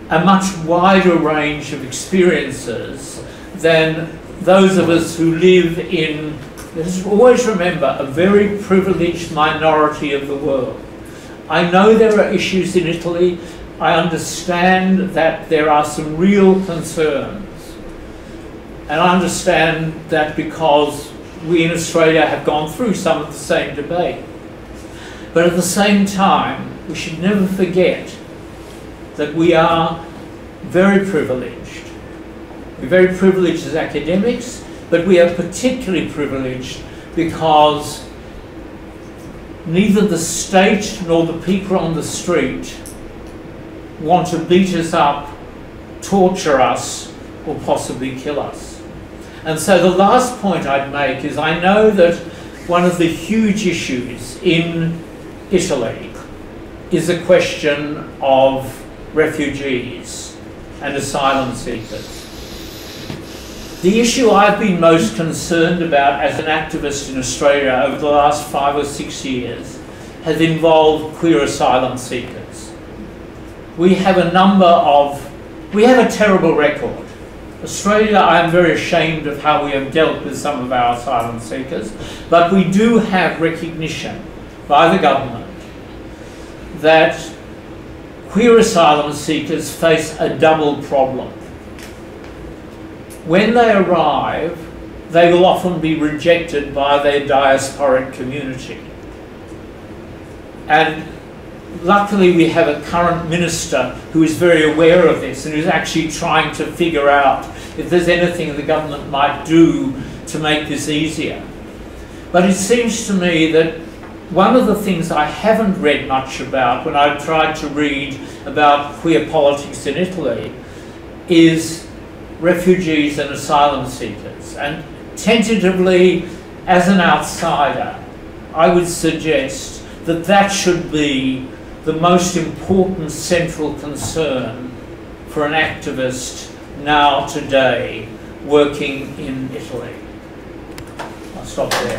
a much wider range of experiences than those of us who live in, let's always remember, a very privileged minority of the world. I know there are issues in Italy. I understand that there are some real concerns. And I understand that because we in Australia have gone through some of the same debate. But at the same time, we should never forget that we are very privileged. We're very privileged as academics, but we are particularly privileged because neither the state nor the people on the street want to beat us up, torture us, or possibly kill us. And so the last point I'd make is I know that one of the huge issues in Italy is a question of refugees and asylum seekers. The issue I've been most concerned about as an activist in Australia over the last 5 or 6 years has involved queer asylum seekers. We have a terrible record. Australia, I am very ashamed of how we have dealt with some of our asylum seekers, but we do have recognition by the government that queer asylum seekers face a double problem. when they arrive, they will often be rejected by their diasporic community. And luckily we have a current minister who is very aware of this and who's actually trying to figure out if there's anything the government might do to make this easier. But it seems to me that one of the things I haven't read much about when I've tried to read about queer politics in Italy is refugees and asylum seekers. And tentatively, as an outsider, I would suggest that that should be the most important central concern for an activist now, today, working in Italy. I'll stop there.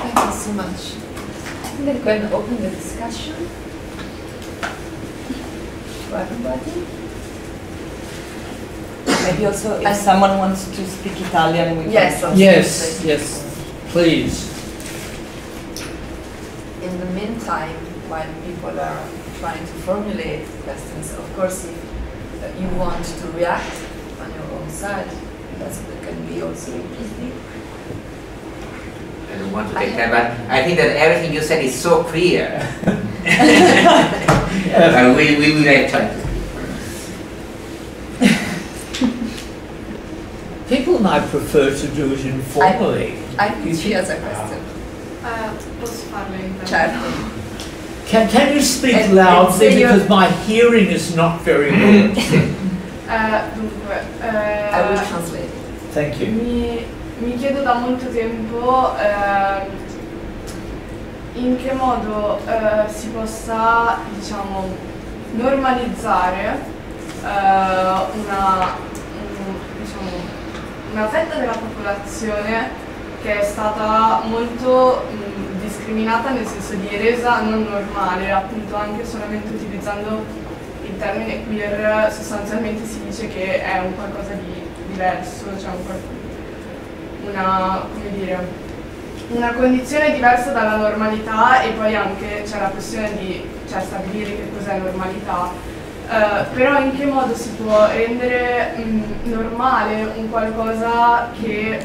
Thank you so much. I think I'm going to open the discussion for everybody. Maybe also if someone wants to speak Italian, we can Yes, yes, please. In the meantime, while people are trying to formulate questions, of course, if you want to react on your own side, that can be also interesting. I don't want to take that, but I think that everything you said is so clear. We will have time. People might prefer to do it informally. I think she has a question. Posso farlo in Certo. Can you speak loudly because my hearing is not very good? Dunque, I will translate. Thank you. mi chiedo da molto tempo in che modo si possa, diciamo, normalizzare una fetta della popolazione che è stata molto discriminata, nel senso di resa non normale, appunto anche solamente utilizzando il termine queer sostanzialmente si dice che è un qualcosa di diverso, cioè una condizione diversa dalla normalità, e poi anche c'è la questione di stabilire che cos'è normalità. Però in che modo si può rendere normale un qualcosa che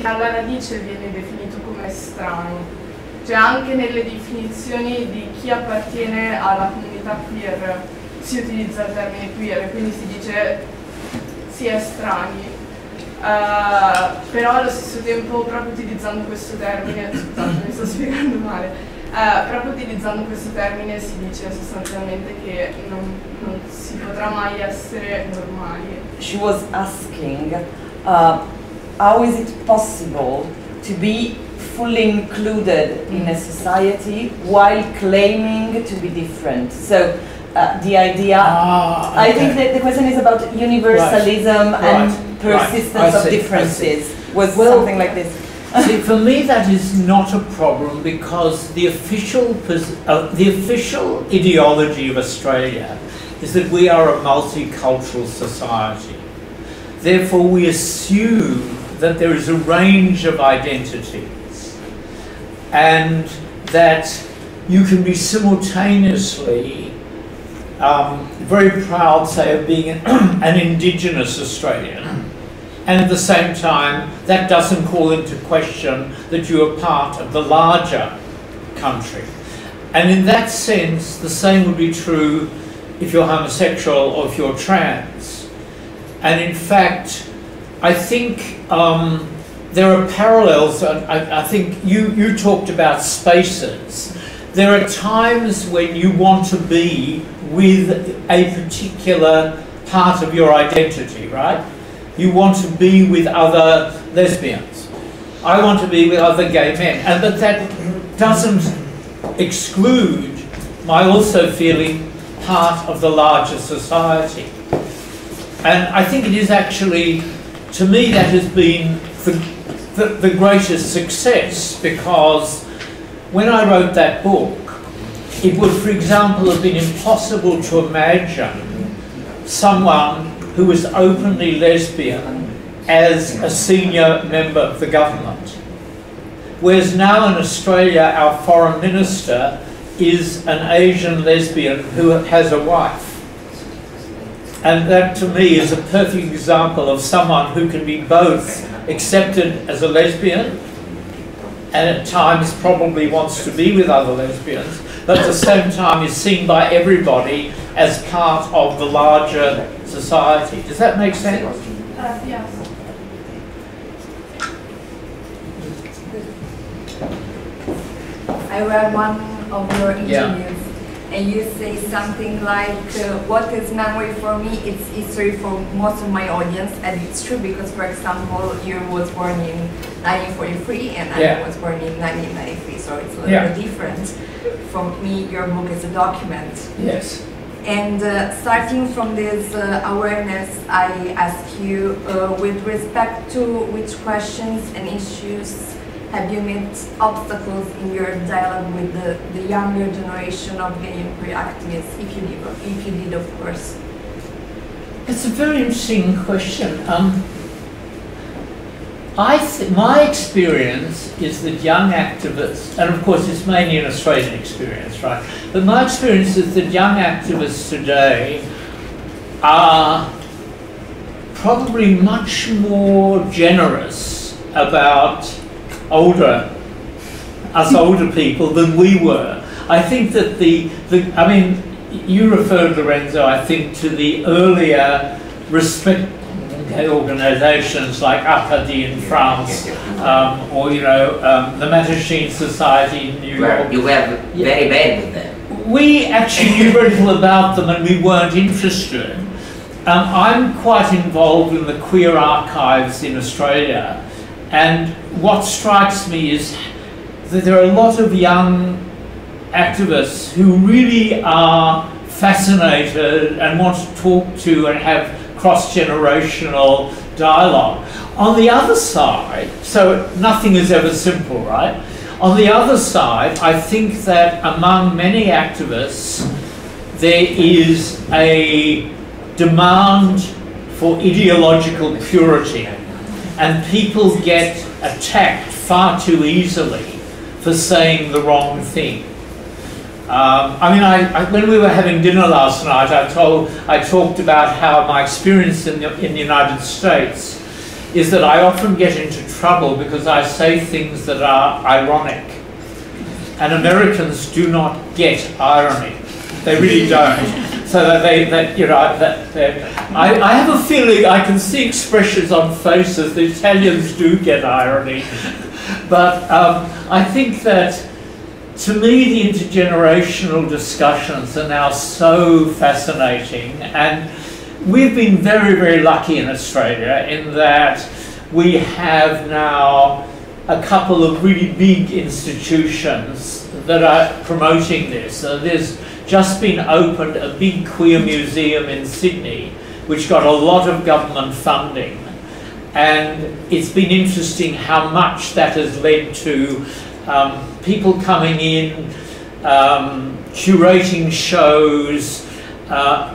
alla radice viene definito come strano? Cioè anche nelle definizioni di chi appartiene alla comunità queer si utilizza il termine queer, quindi si dice si è strani, però allo stesso tempo proprio utilizzando questo termine, scusate mi sto spiegando male, proprio utilizzando questo termine si dice sostanzialmente che non si potrà mai essere normali. She was asking, how is it possible to be fully included in a society while claiming to be different? So the idea, okay. I think that the question is about universalism and persistence of differences, was something like this. See, for me that is not a problem because the official ideology of Australia is that we are a multicultural society. Therefore we assume that there is a range of identities and that you can be simultaneously very proud, say, of being an Indigenous Australian, and at the same time that doesn't call into question that you are part of the larger country. And in that sense the same would be true if you're homosexual or if you're trans. And in fact I think there are parallels. I think you talked about spaces. There are times when you want to be with a particular part of your identity, right? You want to be with other lesbians. I want to be with other gay men. But that doesn't exclude my also feeling part of the larger society. And I think it is actually, to me, that has been the greatest success, because when I wrote that book, it would, for example, have been impossible to imagine someone who was openly lesbian as a senior member of the government. Whereas now in Australia, our foreign minister is an Asian lesbian who has a wife. And that to me is a perfect example of someone who can be both accepted as a lesbian and at times probably wants to be with other lesbians, but at the same time is seen by everybody as part of the larger society. Does that make sense? Yes. I read one of your interviews, and you say something like, what is memory for me, it's history for most of my audience, and it's true because, for example, you was born in 1943 and I was born in 1993, so it's a little bit different. For me, your book is a document. Yes. And starting from this awareness, I ask you, with respect to which questions and issues have you met obstacles in your dialogue with the younger generation of gay and queer activists, if you did, of course? It's a very interesting question. My experience is that young activists, and of course it's mainly an Australian experience, right? But my experience is that young activists today are probably much more generous about us older people than we were. I think that I mean, you referred, Lorenzo, I think, to the earlier respect organisations like Aprile in France, or the Mattachine Society in New York. You were very bad with them. We actually knew very little about them and we weren't interested. I'm quite involved in the queer archives in Australia, and what strikes me is that there are a lot of young activists who really are fascinated and want to talk to and have cross-generational dialogue. On the other side, so nothing is ever simple, right? On the other side, I think that among many activists, there is a demand for ideological purity, and people get attacked far too easily for saying the wrong thing. I mean, when we were having dinner last night, I talked about how my experience in the United States is that I often get into trouble because I say things that are ironic, and Americans do not get irony. They really don't. So that I have a feeling I can see expressions on faces. The Italians do get irony, but I think that, to me, the intergenerational discussions are now so fascinating, and we've been very, very lucky in Australia in that we have now a couple of really big institutions that are promoting this. There's just been opened a big queer museum in Sydney, which got a lot of government funding, and it's been interesting how much that has led to people coming in, curating shows,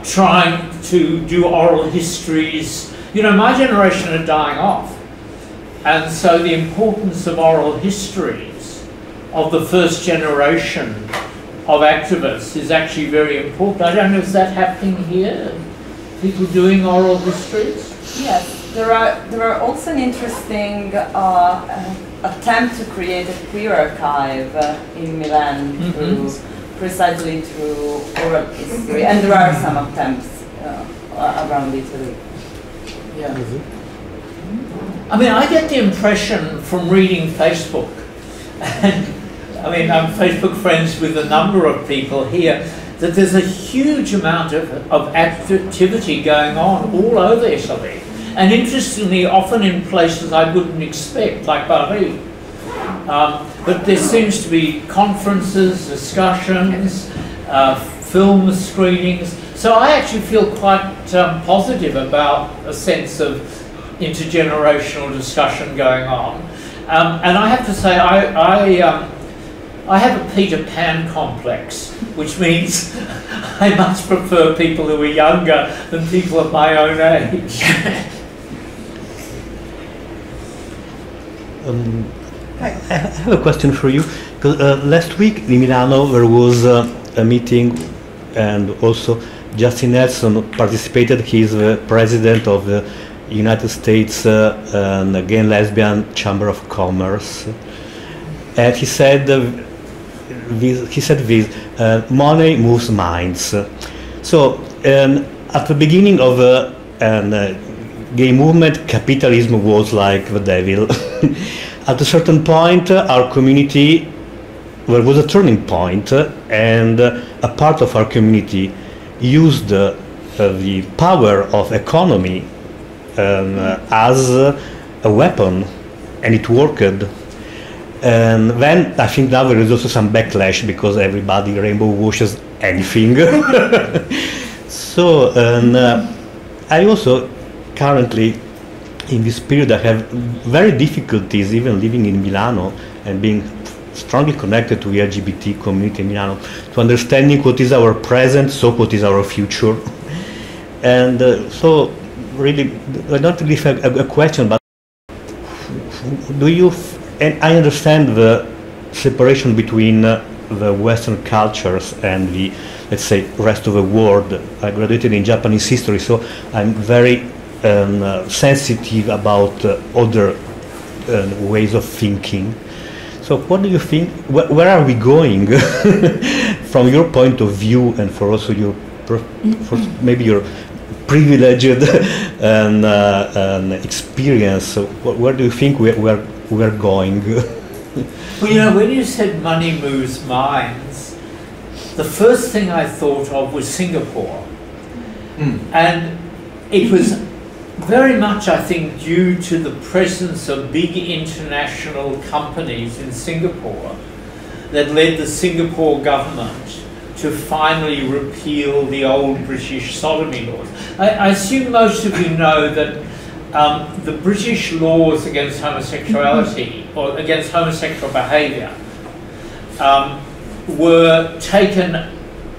trying to do oral histories. You know, my generation are dying off, and so the importance of oral histories of the first generation of activists is actually very important. I don't know, is that happening here? People doing oral histories? Yes, there are also an interesting attempt to create a queer archive in Milan, precisely through oral history, and there are some attempts around Italy. Yeah. I mean, I get the impression from reading Facebook, and I mean, I'm Facebook friends with a number of people here, that there's a huge amount of activity going on all over Italy. And interestingly, often in places I wouldn't expect, like Paris. But there seems to be conferences, discussions, film screenings. So I actually feel quite positive about a sense of intergenerational discussion going on. And I have to say, I have a Peter Pan complex, which means I much prefer people who are younger than people of my own age. I have a question for you. Last week in Milano there was a meeting, and also Justin Nelson participated. He's the president of the United States Gay and Lesbian Chamber of Commerce, and he said this: money moves minds. So at the beginning of the gay movement, capitalism was like the devil. At a certain point, our community, there was a turning point, and a part of our community used the power of economy as a weapon, and it worked. And then I think now there is also some backlash because everybody rainbow washes anything. So I also currently, in this period, I have very difficulties even living in Milano and being strongly connected to the LGBT community in Milano, to understanding what is our present, so what is our future. And so really, I don't really have a question, but do you, and I understand the separation between the Western cultures and the, let's say, rest of the world. I graduated in Japanese history, so I'm very sensitive about other ways of thinking. So what do you think, where are we going from your point of view, and for also your, for maybe your privileged experience, so where do you think we're going? Well, you know, when you said money moves minds, the first thing I thought of was Singapore. And it was very much, I think, due to the presence of big international companies in Singapore that led the Singapore government to finally repeal the old British sodomy laws. I assume most of you know that the British laws against homosexuality, or against homosexual behaviour, were taken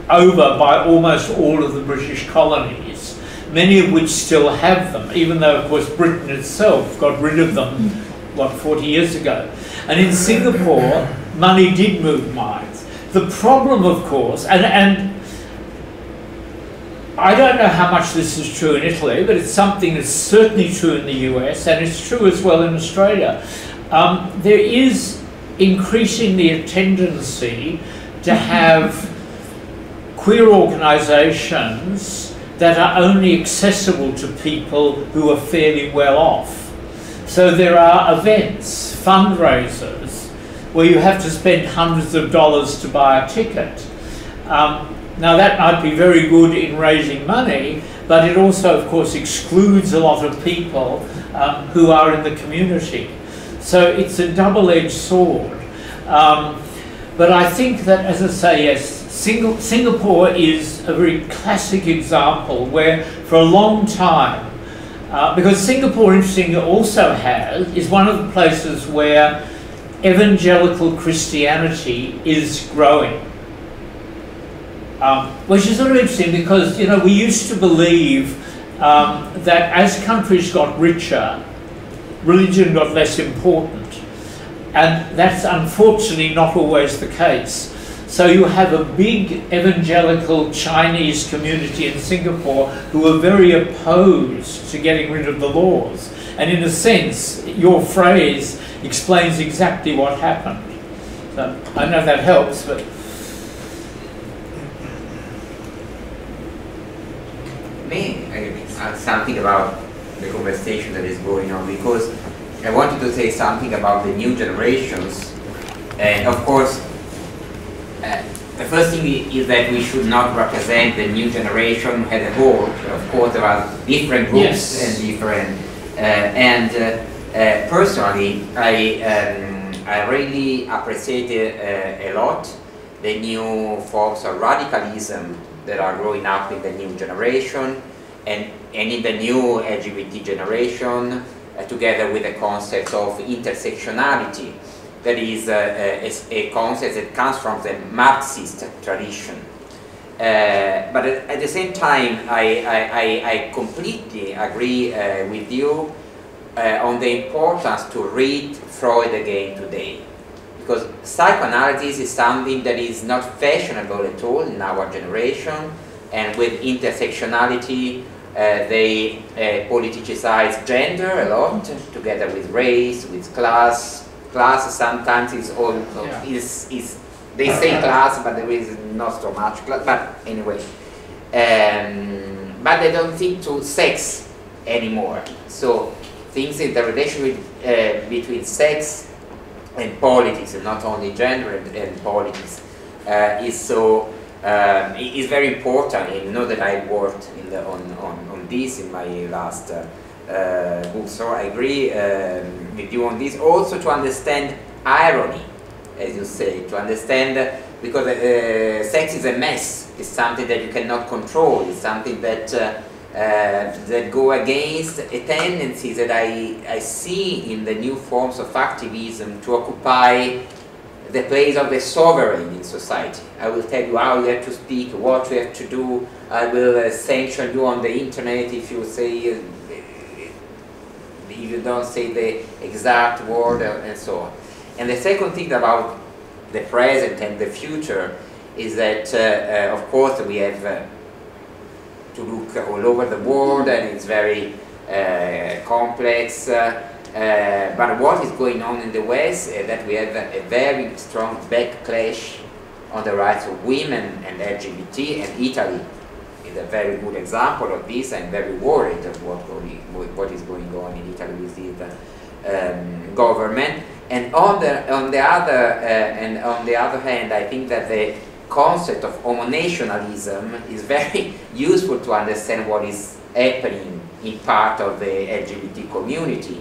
over by almost all of the British colonies, many of which still have them, even though, of course, Britain itself got rid of them, what, 40 years ago. And in Singapore, money did move minds. The problem, of course, and I don't know how much this is true in Italy, but it's something that's certainly true in the US, and it's true as well in Australia. There is increasingly a tendency to have queer organisations that are only accessible to people who are fairly well off. So there are events, fundraisers, where you have to spend hundreds of dollars to buy a ticket. Now that might be very good in raising money, but it also, of course, excludes a lot of people who are in the community. So it's a double-edged sword. But I think that, as I say, yes, Singapore is a very classic example where for a long time, because Singapore, interestingly, also is one of the places where evangelical Christianity is growing. Which is sort of interesting because, you know, we used to believe that as countries got richer, religion got less important. And that's unfortunately not always the case. So you have a big evangelical Chinese community in Singapore who are very opposed to getting rid of the laws. And in a sense, your phrase explains exactly what happened. So I don't know if that helps, but... May I add something about the conversation that is going on, because I wanted to say something about the new generations. And of course, the first thing is that we should not represent the new generation as a whole. Of course, there are different groups and different. Personally, I really appreciated a lot the new forms of radicalism that are growing up in the new generation and in the new LGBT generation, together with the concept of intersectionality. That is a concept that comes from the Marxist tradition. But at the same time, I completely agree with you on the importance to read Freud again today. because psychoanalysis is something that is not fashionable at all in our generation, and with intersectionality they politicize gender a lot, together with race, with class. Class sometimes is also they say class, but there is not so much class. But anyway, but they don't think to sex anymore. So things in the relationship between sex and politics, and not only gender and politics, is so is very important. And you know that I worked on this in my last book, so I agree with you on this. Also to understand irony, as you say, to understand, because sex is a mess. It's something that you cannot control. It's something that that go against a tendency that I see in the new forms of activism to occupy the place of the sovereign in society. I will tell you how you have to speak, what you have to do. I will sanction you on the internet if you say, if you don't say the exact word, and so on. And the second thing about the present and the future is that, of course, we have to look all over the world, and it's very complex. But what is going on in the West is that we have a very strong backlash on the rights of women and LGBT, and Italy is a very good example of this. I'm very worried of what is going on in Italy with the government. And on the other hand, I think that the concept of homonationalism is very useful to understand what is happening in part of the LGBT community.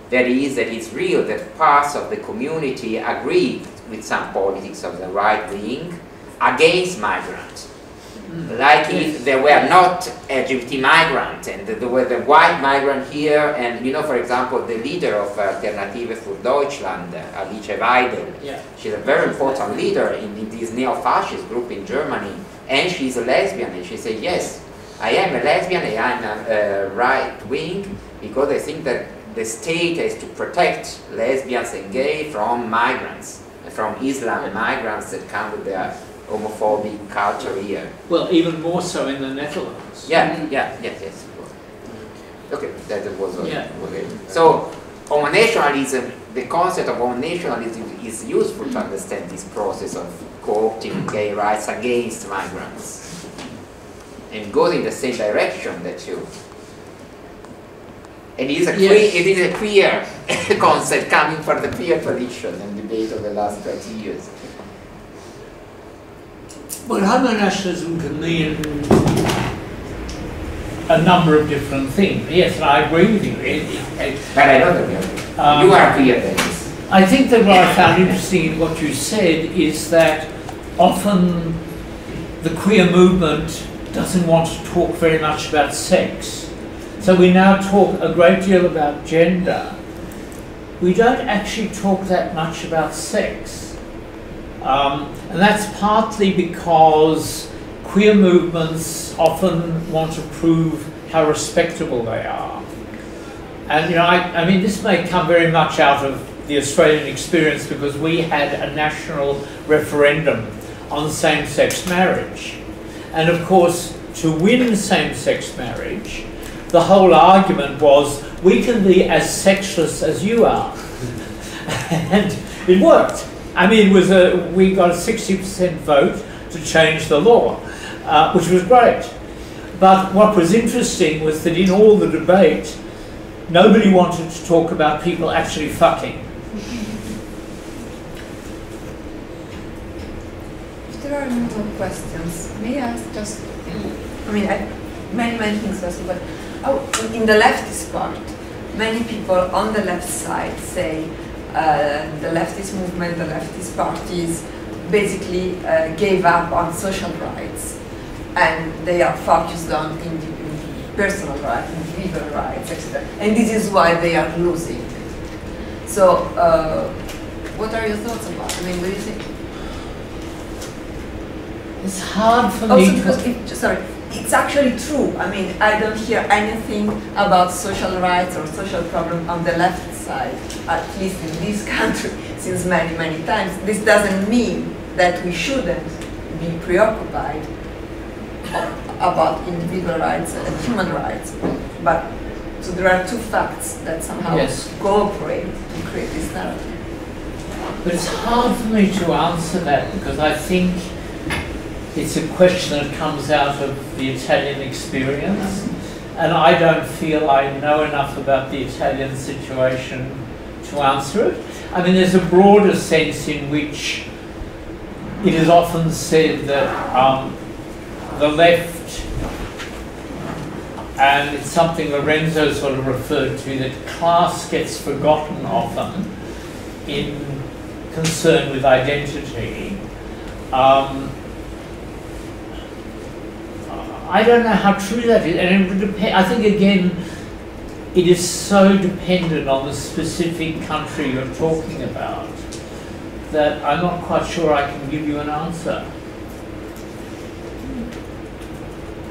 That is, that it's real that parts of the community agree with some politics of the right wing against migrants. Like if there were not LGBT migrants and there were the white migrant here, and you know, for example, the leader of Alternative für Deutschland, Alice Weidel, she's a very important leader in this neo-fascist group in Germany, and she's a lesbian, and she said, yes, I am a lesbian and I'm a right wing, because I think that the state has to protect lesbians and gay from migrants, from Islam migrants that come with their homophobic culture here. Well, even more so in the Netherlands. Yes. Okay, that was okay. So, homonationalism, the concept of homonationalism is useful to understand this process of co-opting gay rights against migrants. And goes in the same direction that you... And it is a queer concept coming from the queer tradition and debate of the last 30 years. Well, homonationalism can mean a number of different things. Yes, and I agree with you. But I don't agree. You are queer, Dennis. I think that what I found interesting in what you said is that often the queer movement doesn't want to talk very much about sex. So we now talk a great deal about gender. We don't actually talk that much about sex. And that's partly because queer movements often want to prove how respectable they are. And you know, I mean, this may come very much out of the Australian experience, because we had a national referendum on same-sex marriage. And of course, to win same-sex marriage, the whole argument was, we can be as sexless as you are. And it worked. I mean, we got a 60% vote to change the law, which was great. But what was interesting was that in all the debate, nobody wanted to talk about people actually fucking. If there are no more questions, may I ask just, I mean, many things also, but in the leftist part, many people on the left side say the leftist movement, the leftist parties basically gave up on social rights, and they are focused on personal rights, individual rights, etc. And this is why they are losing. So, what are your thoughts about it? I mean, what do you think? It's hard for also me because it's actually true. I mean, I don't hear anything about social rights or social problems on the left side, at least in this country, since many, many times. This doesn't mean that we shouldn't be preoccupied about individual rights and human rights. But so there are two facts that somehow cooperate to create this narrative. But it's hard for me to answer that because I think it's a question that comes out of the Italian experience, and I don't feel I know enough about the Italian situation to answer it. I mean, there's a broader sense in which it is often said that the left, and it's something Lorenzo sort of referred to, that class gets forgotten often in concern with identity. I don't know how true that is, and it would depend. I think again, it is so dependent on the specific country you're talking about that I'm not quite sure I can give you an answer.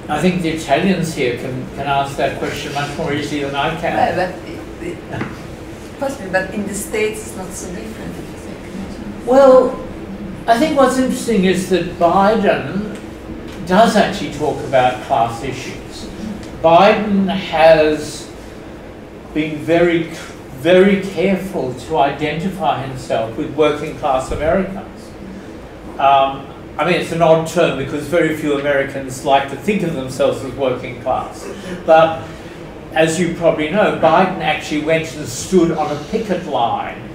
I think the Italians here can answer that question much more easily than I can. Possibly, but in the States it's not so different, if you think. Well, I think what's interesting is that Biden does actually talk about class issues. Biden has been very, very careful to identify himself with working class Americans. I mean, it's an odd term because very few Americans like to think of themselves as working class. But as you probably know, Biden actually went and stood on a picket line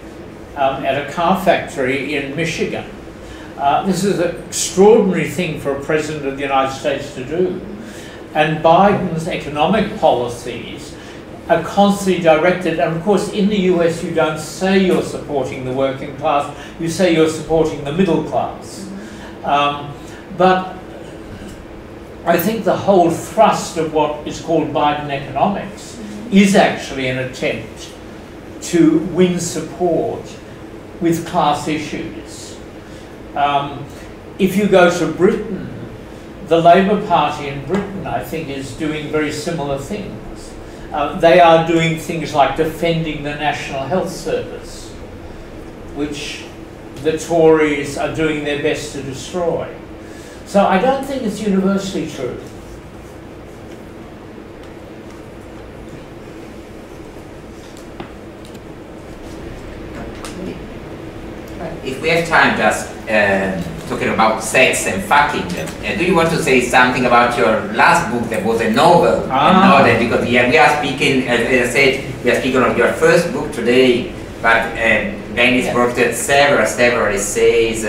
at a car factory in Michigan. This is an extraordinary thing for a president of the United States to do. And Biden's economic policies are constantly directed, and of course in the US you don't say you're supporting the working class, you say you're supporting the middle class. But I think the whole thrust of what is called Biden economics is actually an attempt to win support with class issues. If you go to Britain, the Labour Party in Britain, I think, is doing very similar things. They are doing things like defending the National Health Service, which the Tories are doing their best to destroy. So I don't think it's universally true. If we have time, just talking about sex and fucking, do you want to say something about your last book that was a novel? Because we are speaking, as I said, we are speaking of your first book today, but Dennis brought several essays,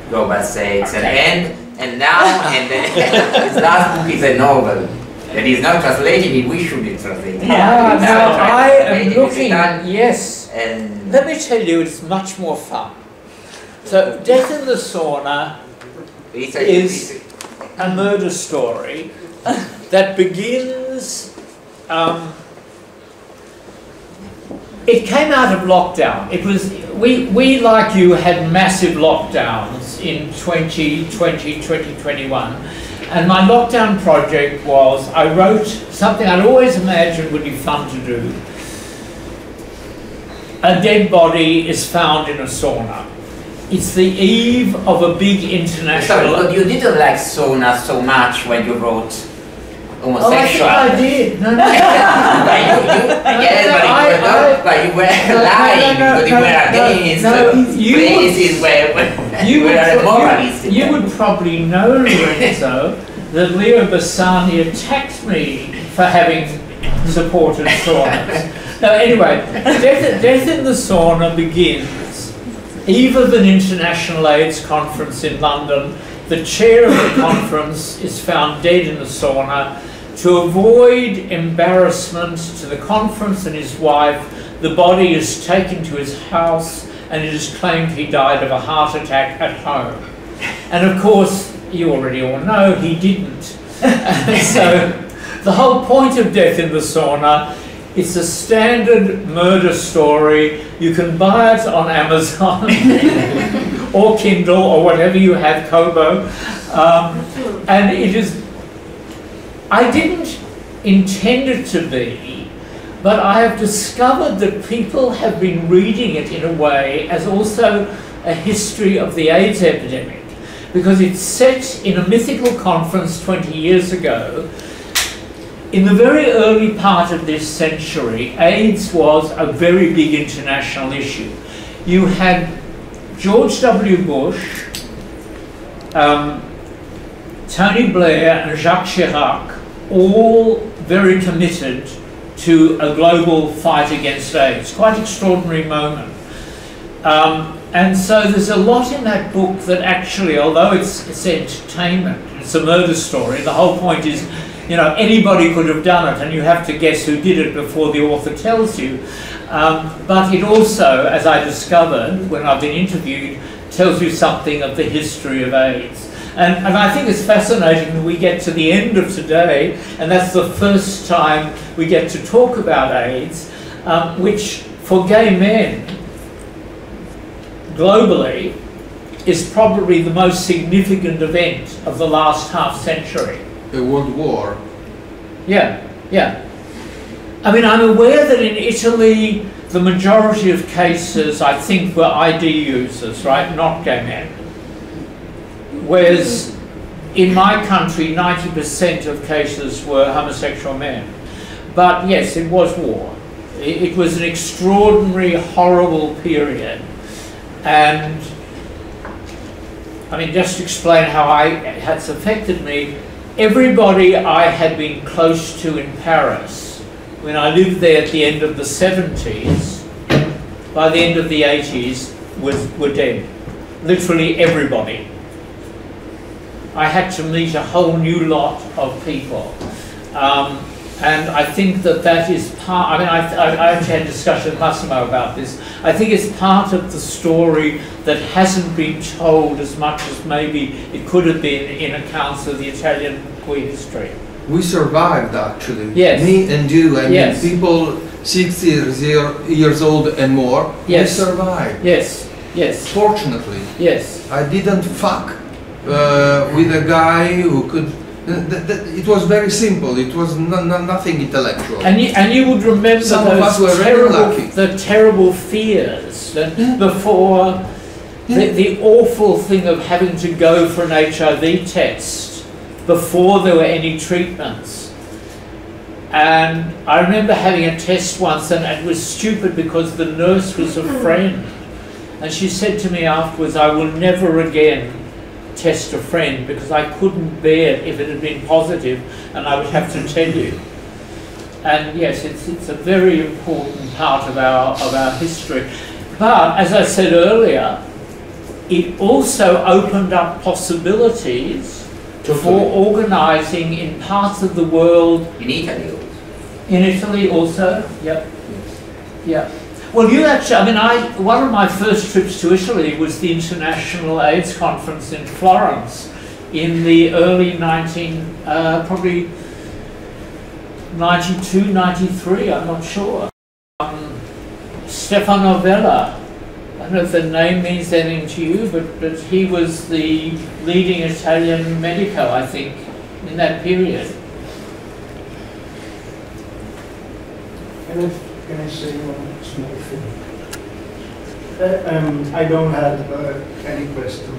global sex, and now his last book is a novel. That is not translated, we should be translated. I am looking, yes. And let me tell you, it's much more fun. So, Death in the Sauna is a murder story that begins, it came out of lockdown. It was, we like you had massive lockdowns in 2020, 2021. And my lockdown project was, I wrote something I'd always imagined would be fun to do. A dead body is found in a sauna. It's the eve of a big international... Sorry, but you didn't like sauna so much when you wrote Omosessuale. Oh, I think I did. No. But you were lying because you were against places where you were a moralist. You would probably know, Lorenzo, that Leo Bassani attacked me for having supported saunas. No, anyway, Death in the Sauna begins eve of an international AIDS conference in London. The chair of the conference is found dead in the sauna. To avoid embarrassment to the conference and his wife, the body is taken to his house and it is claimed he died of a heart attack at home. And of course, you already all know he didn't. So the whole point of Death in the Sauna, it's a standard murder story. You can buy it on Amazon or Kindle or whatever you have, Kobo. And it is I didn't intend it to be, but I have discovered that people have been reading it in a way as also a history of the AIDS epidemic, because it's set in a mythical conference 20 years ago. In the very early part of this century, AIDS was a very big international issue. You had George W. Bush, Tony Blair and Jacques Chirac, all very committed to a global fight against AIDS. Quite extraordinary moment. And so there's a lot in that book that actually, although it's entertainment, it's a murder story, the whole point is, you know, anybody could have done it and you have to guess who did it before the author tells you. But it also, as I discovered when I've been interviewed, tells you something of the history of AIDS. And I think it's fascinating that we get to the end of today, and that's the first time we get to talk about AIDS, which for gay men, globally, is probably the most significant event of the last half century. A world war. Yeah, yeah. I mean, I'm aware that in Italy, the majority of cases, I think, were ID users, right? Not gay men. Whereas in my country, 90% of cases were homosexual men. But yes, it was war. It was an extraordinary, horrible period. And I mean, just to explain how it's affected me, everybody I had been close to in Paris, when I lived there at the end of the 70s, by the end of the 80s, were dead. Literally everybody. I had to meet a whole new lot of people. And I think that is part, I mean, I actually had a discussion with Massimo about this. I think it's part of the story that hasn't been told as much as maybe it could have been in accounts of the Italian queer history. We survived, actually. Yes. Me and you, I yes. mean, people 60 years old and more, yes. we survived. Yes, yes. Fortunately. Yes. I didn't fuck with a guy who could... it was very simple. It was nothing intellectual. And you would remember some of us were very lucky. The terrible fears before the awful thing of having to go for an HIV test before there were any treatments. And I remember having a test once, and it was stupid because the nurse was a friend, and she said to me afterwards, "I will never again test a friend because I couldn't bear it if it had been positive and I would have to tell you." And yes, it's a very important part of our history. But as I said earlier, it also opened up possibilities for organising in parts of the world. In Italy also. In Italy also, yep. Yeah. Well, you actually, I mean, one of my first trips to Italy was the International AIDS Conference in Florence in the early probably 92, 93, I'm not sure. Stefano Vella, I don't know if the name means anything to you, but he was the leading Italian medico, I think, in that period. Can I say one small thing? I don't have any question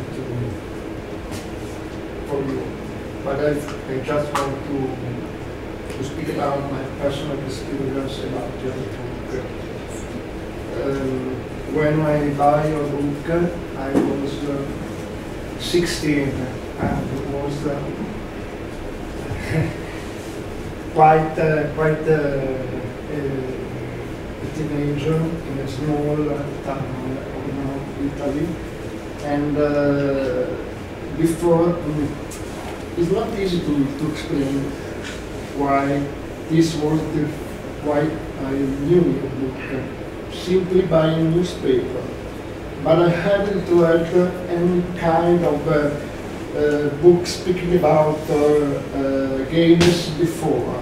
for you, but I just want to speak about my personal experience about your book. When I buy your book, I was 16 and was quite a teenager in a small town of Italy, and before it's not easy to explain why this was why I knew your book simply by a newspaper, but I hadn't read any kind of book speaking about gayness before,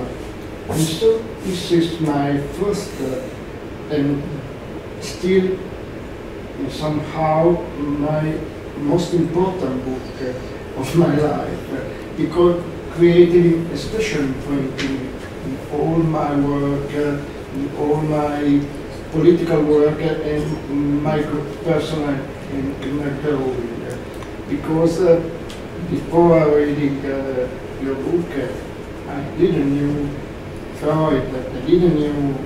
and so this is my first and still somehow my most important book of my life, because creating, especially in printing, in all my work, in all my political work, and my personal in my drawing. Because before reading your book, I didn't know Freud, I didn't know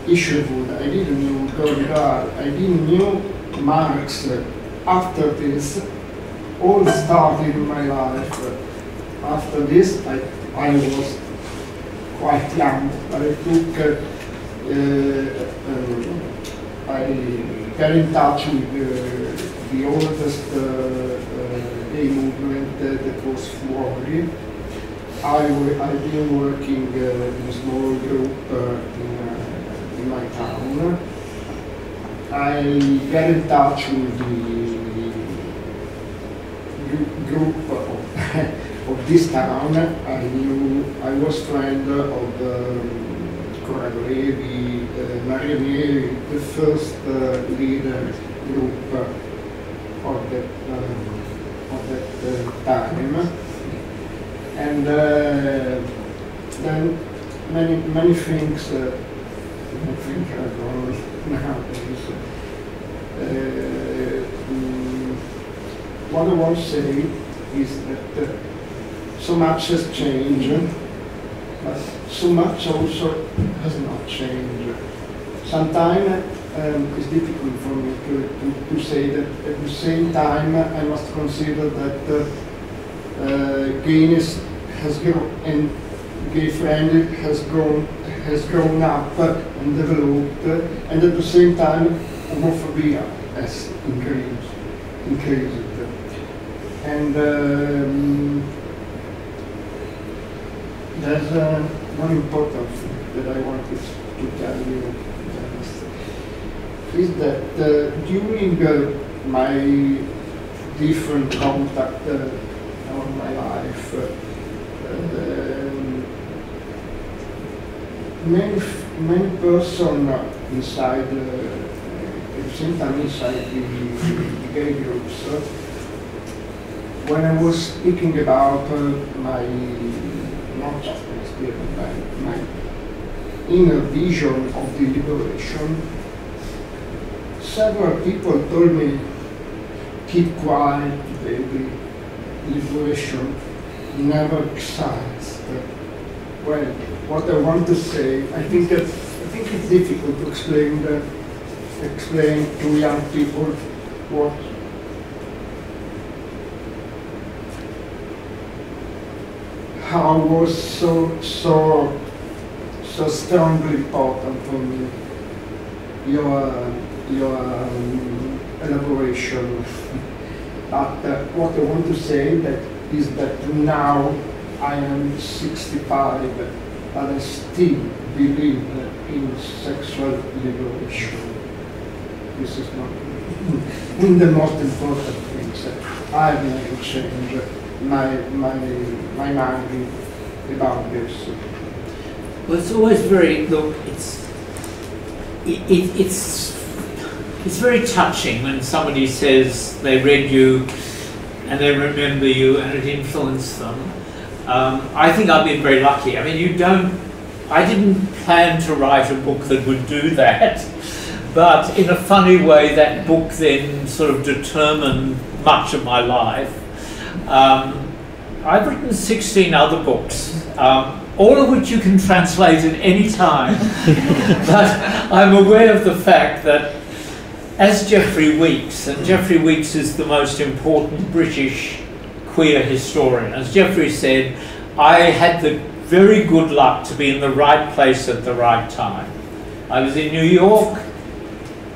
Isherwood, I didn't know Derrida, I didn't know Marx. After this, all started in my life. After this, I was quite young. I took, I got in touch with the oldest gay movement that was Fuori. I've been working in a small group in my town. I got in touch with the group of this town. I was friend of Corradolevi, Marianieri, the first leader group of that time. And then many things I think are gone nowadays. What I want to say is that so much has changed, but so much also has not changed. Sometimes it's difficult for me to say that at the same time I must consider that gayness has grown and gay friendship has grown up and developed, and at the same time homophobia has increased. And there's one important thing that I wanted to tell you, is that during my different contact of my life, many persons inside, at the same time inside the gay groups, when I was speaking about my, not just my experience, my inner vision of the liberation, several people told me, keep quiet, baby, liberation never excites. Well, what I want to say, I think it's difficult to explain to young people how was so strongly important for me your elaboration. But what I want to say is that now I am 65, but I still believe in sexual liberation. This is not the most important thing. I've never changed my mind about this. Well, it's always very, look, it's very touching when somebody says they read you and they remember you and it influenced them. I think I've been very lucky. I mean, I didn't plan to write a book that would do that, but in a funny way that book then sort of determined much of my life. I've written 16 other books, all of which you can translate at any time, but I'm aware of the fact that as Geoffrey Weeks, and Geoffrey Weeks is the most important British queer historian, as Geoffrey said, I had the very good luck to be in the right place at the right time. I was in New York,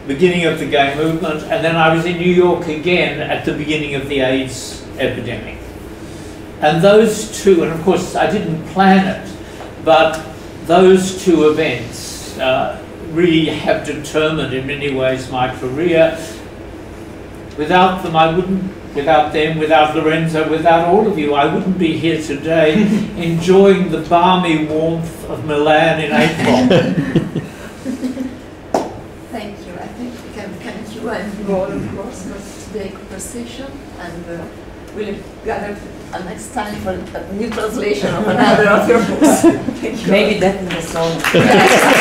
beginning of the gay movement, and then I was in New York again at the beginning of the AIDS epidemic. And those two, and of course I didn't plan it, but those two events really have determined in many ways my career. Without them, I wouldn't, without them, without Lorenzo, without all of you, I wouldn't be here today enjoying the balmy warmth of Milan in April. Thank you. I think we can thank you and you all, of course, for today's conversation. And we'll gather next time for a new translation of another of your books. Thank you. Maybe that in the song.